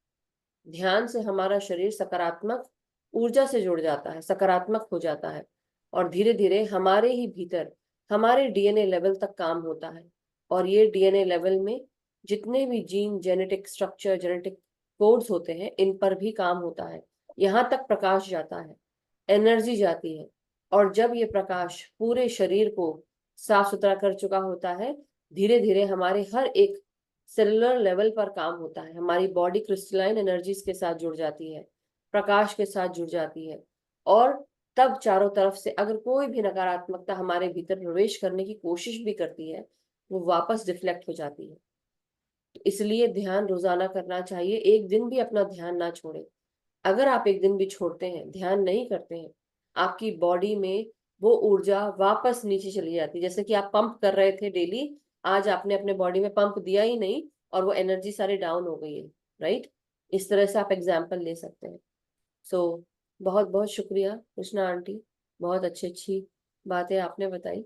ध्यान से हमारा शरीर सकारात्मक ऊर्जा से जुड़ जाता है, सकारात्मक हो जाता है, और धीरे धीरे हमारे ही भीतर हमारे डीएनए लेवल तक काम होता है। और ये डीएनए लेवल में जितने भी gene, genetic structure, genetic codes होते हैं, इन पर भी काम होता है। यहाँ तक प्रकाश जाता है, एनर्जी जाती है, और जब ये प्रकाश पूरे शरीर को साफ सुथरा कर चुका होता है, धीरे धीरे हमारे हर एक सेलुलर लेवल पर काम होता है। हमारी बॉडी क्रिस्टलाइन एनर्जीज के साथ जुड़ जाती है, प्रकाश के साथ जुड़ जाती है, और तब चारों तरफ से अगर कोई भी नकारात्मकता हमारे भीतर प्रवेश करने की कोशिश भी करती है, वो वापस डिफ्लेक्ट हो जाती है। तो इसलिए ध्यान रोजाना करना चाहिए, एक दिन भी अपना ध्यान ना छोड़े। अगर आप एक दिन भी छोड़ते हैं, ध्यान नहीं करते हैं, आपकी बॉडी में वो ऊर्जा वापस नीचे चली जाती है। जैसे कि आप पंप कर रहे थे डेली, आज आपने अपने बॉडी में पंप दिया ही नहीं और वो एनर्जी सारी डाउन हो गई है, राइट? इस तरह से आप एग्जाम्पल ले सकते हैं। सो बहुत बहुत शुक्रिया कृष्णा आंटी, बहुत अच्छी अच्छी बातें आपने बताई।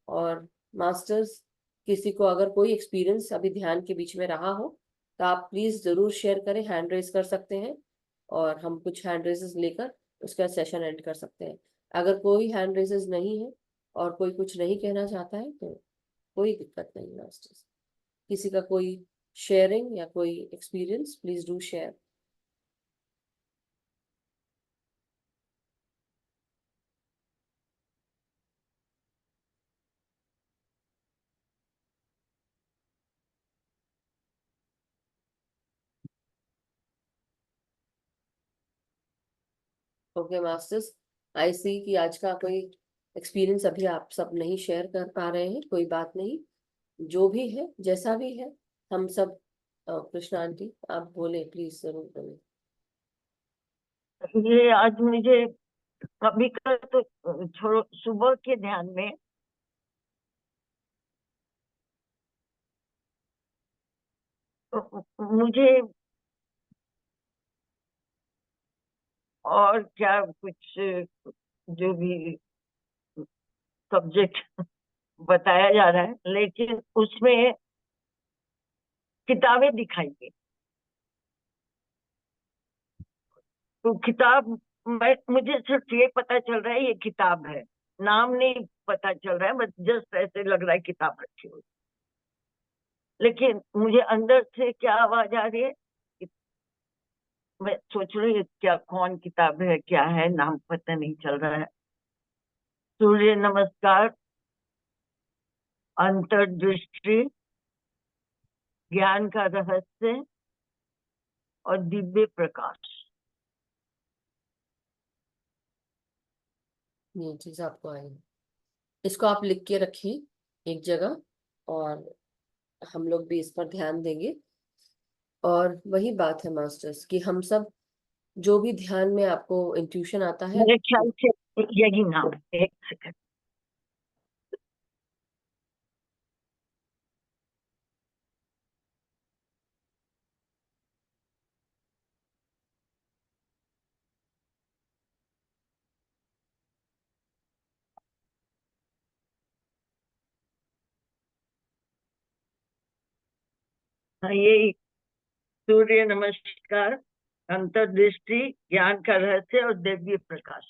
और मास्टर्स, किसी को अगर कोई एक्सपीरियंस अभी ध्यान के बीच में रहा हो तो आप प्लीज जरूर शेयर करें, हैंड रेज कर सकते हैं और हम कुछ हैंड रेजेस लेकर उसका सेशन एंड कर सकते हैं। अगर कोई हैंड रेजेस नहीं है और कोई कुछ नहीं कहना चाहता है तो कोई दिक्कत नहीं मास्टर्स। किसी का कोई शेयरिंग या कोई experience, please do share. Okay masters, I see कि आज का कोई एक्सपीरियंस अभी आप सब नहीं शेयर कर पा रहे हैं, कोई बात नहीं, जो भी है जैसा भी है हम सब कृष्णा आंटी आप बोले, प्लीज जरूर बोले। ये आज मुझे कभी का तो छोड़ो, सुबह के ध्यान में मुझे और क्या कुछ जो भी सब्जेक्ट बताया जा रहा है, लेकिन उसमें किताबें दिखाई दी। तो किताब, मुझे सिर्फ ये पता चल रहा है ये किताब है, नाम नहीं पता चल रहा है, बस जस्ट ऐसे लग रहा है किताब रखी हुई। लेकिन मुझे अंदर से क्या आवाज आ रही है, मैं सोच रही हूँ क्या, कौन किताब है, क्या है, नाम पता नहीं चल रहा है। सूर्य नमस्कार, अंतर्दृष्टि, ज्ञान का रहस्य और दिव्य प्रकाश। ये चीज आपको आएगी, इसको आप लिख के रखें एक जगह और हम लोग भी इस पर ध्यान देंगे। और वही बात है मास्टर्स कि हम सब जो भी ध्यान में आपको इंट्यूशन आता है। मेरे ख्याल से यही नाम है। एक सेकंड। हाँ, यही, सूर्य नमस्कार, अंतर्दृष्टि, ज्ञान का रहस्य और दिव्य प्रकाश।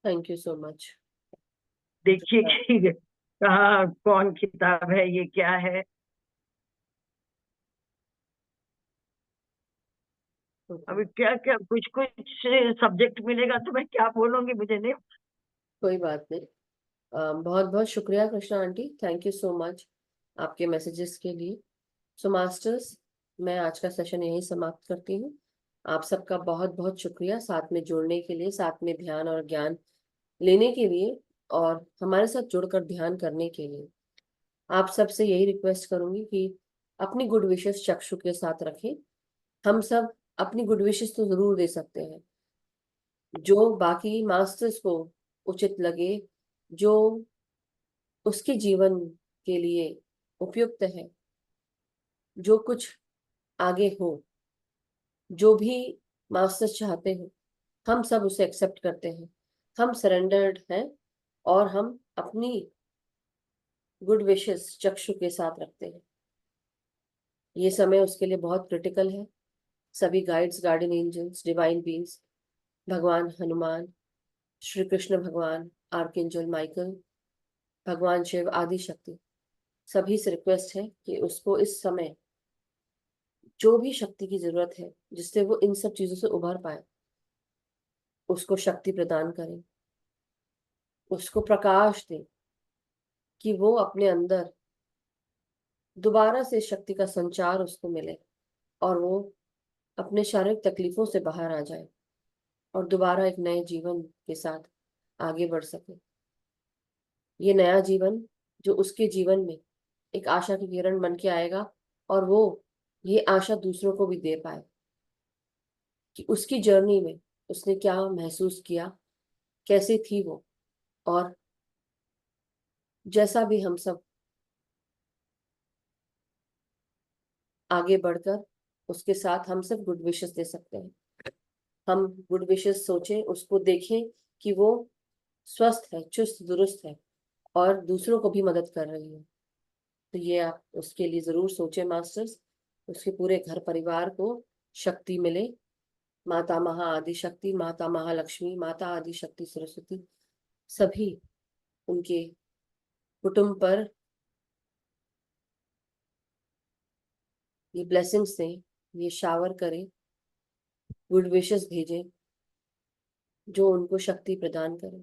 Thank you so much. देखिए कि कहाँ कौन किताब है, ये क्या है। अभी क्या क्या कुछ कुछ सब्जेक्ट मिलेगा तो मैं क्या बोलूंगी, मुझे नहीं। कोई बात नहीं, बहुत बहुत शुक्रिया Krishna aunty, thank you so much आपके मैसेजेस के लिए। सो मास्टर्स, मैं आज का सेशन यहीं समाप्त करती हूँ। आप सबका बहुत बहुत शुक्रिया साथ में जुड़ने के लिए, साथ में ध्यान और ज्ञान लेने के लिए और हमारे साथ जुड़कर ध्यान करने के लिए। आप सबसे यही रिक्वेस्ट करूंगी कि अपनी गुड विशेस चक्षु के साथ रखें। हम सब अपनी गुड विशेस तो जरूर दे सकते हैं, जो बाकी मास्टर्स को उचित लगे, जो उसके जीवन के लिए उपयुक्त है, जो कुछ आगे हो, जो भी मास्टर्स चाहते हो, हम सब उसे एक्सेप्ट करते हैं। हम सरेंडर्ड हैं और हम अपनी गुड विशेस चक्षु के साथ रखते हैं। ये समय उसके लिए बहुत क्रिटिकल है। सभी guides, guardian angels, divine beings, भगवान हनुमान, श्री कृष्ण भगवान, आर्कएंजल माइकल, भगवान शिव, आदि शक्ति, सभी से रिक्वेस्ट है कि उसको इस समय जो भी शक्ति की जरूरत है जिससे वो इन सब चीजों से उभर पाए, उसको शक्ति प्रदान करें, उसको प्रकाश दें कि वो अपने अंदर दोबारा से शक्ति का संचार उसको मिले और वो अपने शारीरिक तकलीफों से बाहर आ जाए और दोबारा एक नए जीवन के साथ आगे बढ़ सके। ये नया जीवन जो उसके जीवन में एक आशा की किरण बन के आएगा और वो ये आशा दूसरों को भी दे पाए कि उसकी जर्नी में उसने क्या महसूस किया, कैसे थी वो, और जैसा भी हम सब आगे बढ़कर उसके साथ हम सब गुड विशेस दे सकते हैं। हम गुड विशेस सोचें, उसको देखें कि वो स्वस्थ है, चुस्त दुरुस्त है और दूसरों को भी मदद कर रही है। तो ये आप उसके लिए जरूर सोचें मास्टर्स। उसके पूरे घर परिवार को शक्ति मिले। माता महा आदि शक्ति, माता महालक्ष्मी, माता आदि शक्ति सरस्वती सभी उनके कुटुंब पर ये ब्लेसिंग्स दें, ये शावर करें, गुड विशेस भेजें जो उनको शक्ति प्रदान करें।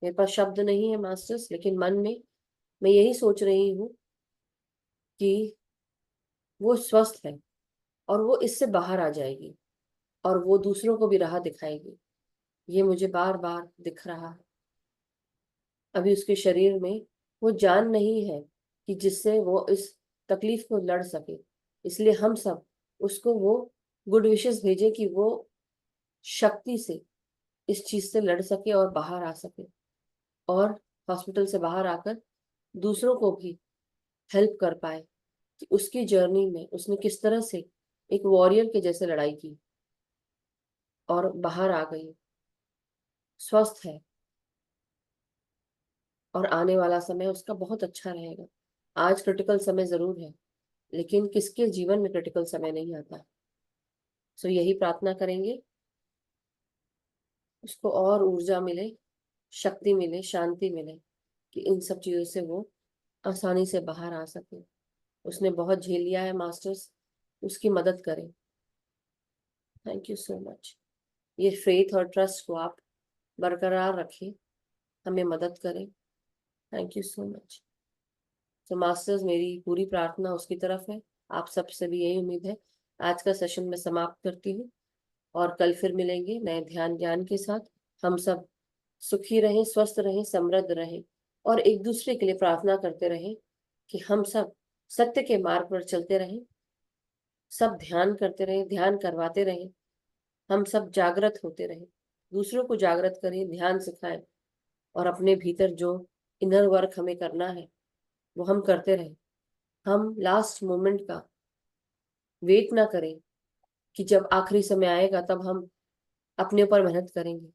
मेरे पास शब्द नहीं है मास्टर्स, लेकिन मन में मैं यही सोच रही हूँ कि वो स्वस्थ है और वो इससे बाहर आ जाएगी और वो दूसरों को भी राह दिखाएगी। ये मुझे बार बार दिख रहा है। अभी उसके शरीर में वो जान नहीं है कि जिससे वो इस तकलीफ को लड़ सके। इसलिए हम सब उसको वो गुड विशेस भेजे कि वो शक्ति से इस चीज से लड़ सके और बाहर आ सके, और हॉस्पिटल से बाहर आकर दूसरों को भी हेल्प कर पाए कि उसकी जर्नी में उसने किस तरह से एक वॉरियर के जैसे लड़ाई की और बाहर आ गई, स्वस्थ है और आने वाला समय उसका बहुत अच्छा रहेगा। आज क्रिटिकल समय जरूर है, लेकिन किसके जीवन में क्रिटिकल समय नहीं आता। सो यही प्रार्थना करेंगे उसको और ऊर्जा मिले, शक्ति मिले, शांति मिले कि इन सब चीजों से वो आसानी से बाहर आ सके। उसने बहुत झेल लिया है मास्टर्स, उसकी मदद करें। Thank you so much. ये फेथ और ट्रस्ट को आप बरकरार रखें, हमें मदद करें। Thank you so much. तो मास्टर्स, मेरी पूरी प्रार्थना उसकी तरफ है, आप सबसे भी यही उम्मीद है। आज का सेशन मैं समाप्त करती हूँ और कल फिर मिलेंगे नए ध्यान ज्ञान के साथ। हम सब सुखी रहें, स्वस्थ रहें, समृद्ध रहें और एक दूसरे के लिए प्रार्थना करते रहें कि हम सब सत्य के मार्ग पर चलते रहें। सब ध्यान करते रहें, ध्यान करवाते रहें, हम सब जागृत होते रहें, दूसरों को जागृत करें, ध्यान सिखाएं और अपने भीतर जो इनर वर्क हमें करना है वो हम करते रहें। हम लास्ट मोमेंट का वेट ना करें कि जब आखिरी समय आएगा तब हम अपने ऊपर मेहनत करेंगे।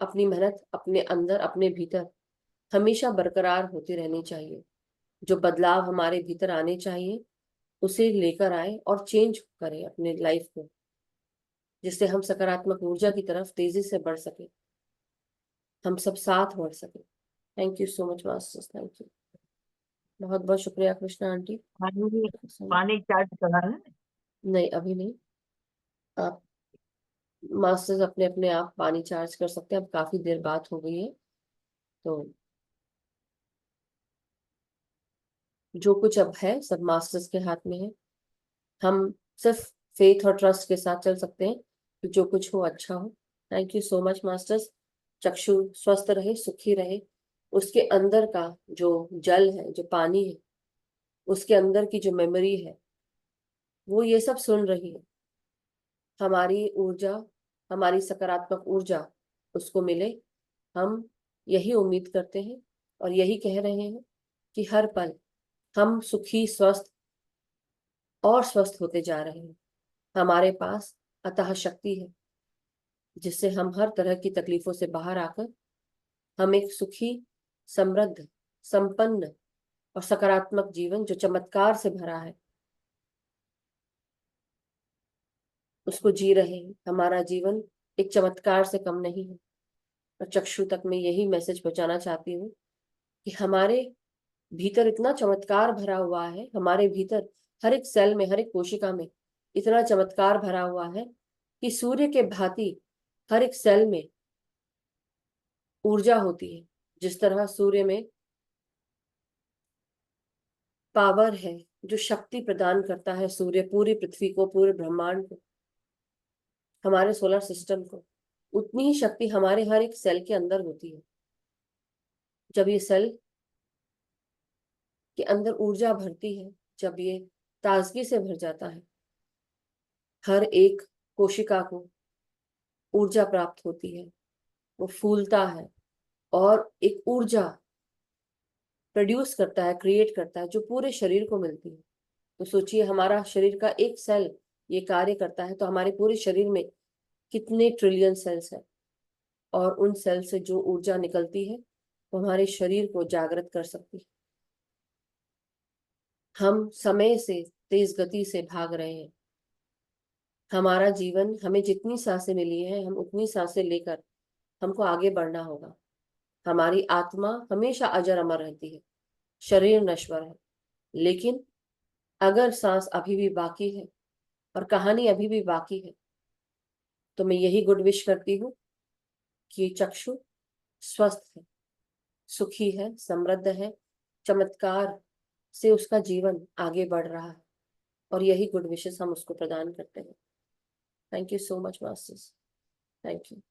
अपनी मेहनत अपने अंदर, अपने भीतर हमेशा बरकरार होती रहनी चाहिए। जो बदलाव हमारे भीतर आने चाहिए उसे लेकर आए और चेंज करें अपने लाइफ को, जिससे हम सकारात्मक ऊर्जा की तरफ तेजी से बढ़ सके, हम सब साथ बढ़ सके। Thank you so much masters, thank you. बहुत बहुत शुक्रिया कृष्णा आंटी। पानी पानी चार्ज करा है? नहीं, अभी नहीं। आप मास्टर्स अपने अपने आप पानी चार्ज कर सकते हैं। अब काफी देर बात हो गई है, तो जो कुछ अब है सब मास्टर्स के हाथ में है। हम सिर्फ फेथ और ट्रस्ट के साथ चल सकते हैं कि जो कुछ हो अच्छा हो। Thank you so much masters. चक्षु स्वस्थ रहे, सुखी रहे, उसके अंदर का जो जल है, जो पानी है, उसके अंदर की जो मेमोरी है, वो ये सब सुन रही है। हमारी ऊर्जा, हमारी सकारात्मक ऊर्जा उसको मिले, हम यही उम्मीद करते हैं और यही कह रहे हैं कि हर पल हम सुखी, स्वस्थ और स्वस्थ होते जा रहे हैं। हमारे पास अतः शक्ति है जिससे हम हर तरह की तकलीफों से बाहर आकर हम एक सुखी, समृद्ध, संपन्न और सकारात्मक जीवन जो चमत्कार से भरा है उसको जी रहे हैं। हमारा जीवन एक चमत्कार से कम नहीं है। और चक्षु तक मैं यही मैसेज पहुंचाना चाहती हूँ कि हमारे भीतर इतना चमत्कार भरा हुआ है, हमारे भीतर हर एक सेल में, हर एक कोशिका में इतना चमत्कार भरा हुआ है कि सूर्य के भांति हर एक सेल में ऊर्जा होती है। जिस तरह सूर्य में पावर है, जो शक्ति प्रदान करता है सूर्य पूरी पृथ्वी को, पूरे ब्रह्मांड को, हमारे सोलर सिस्टम को, उतनी ही शक्ति हमारे हर एक सेल के अंदर होती है। जब ये सेल कि अंदर ऊर्जा भरती है, जब ये ताजगी से भर जाता है, हर एक कोशिका को ऊर्जा प्राप्त होती है, वो फूलता है और एक ऊर्जा प्रोड्यूस करता है, क्रिएट करता है, जो पूरे शरीर को मिलती है। तो सोचिए, हमारा शरीर का एक सेल ये कार्य करता है, तो हमारे पूरे शरीर में कितने ट्रिलियन सेल्स हैं, और उन सेल से जो ऊर्जा निकलती है वो हमारे शरीर को जागृत कर सकती है। हम समय से तेज गति से भाग रहे हैं। हमारा जीवन, हमें जितनी सांसें मिली हैं, हम उतनी सांसें लेकर हमको आगे बढ़ना होगा। हमारी आत्मा हमेशा अजर अमर रहती है, शरीर नश्वर है, लेकिन अगर सांस अभी भी बाकी है और कहानी अभी भी बाकी है, तो मैं यही गुड विश करती हूँ कि चक्षु स्वस्थ है, सुखी है, समृद्ध है, चमत्कार से उसका जीवन आगे बढ़ रहा है, और यही गुड विशेस हम उसको प्रदान करते हैं। Thank you so much masters. Thank you.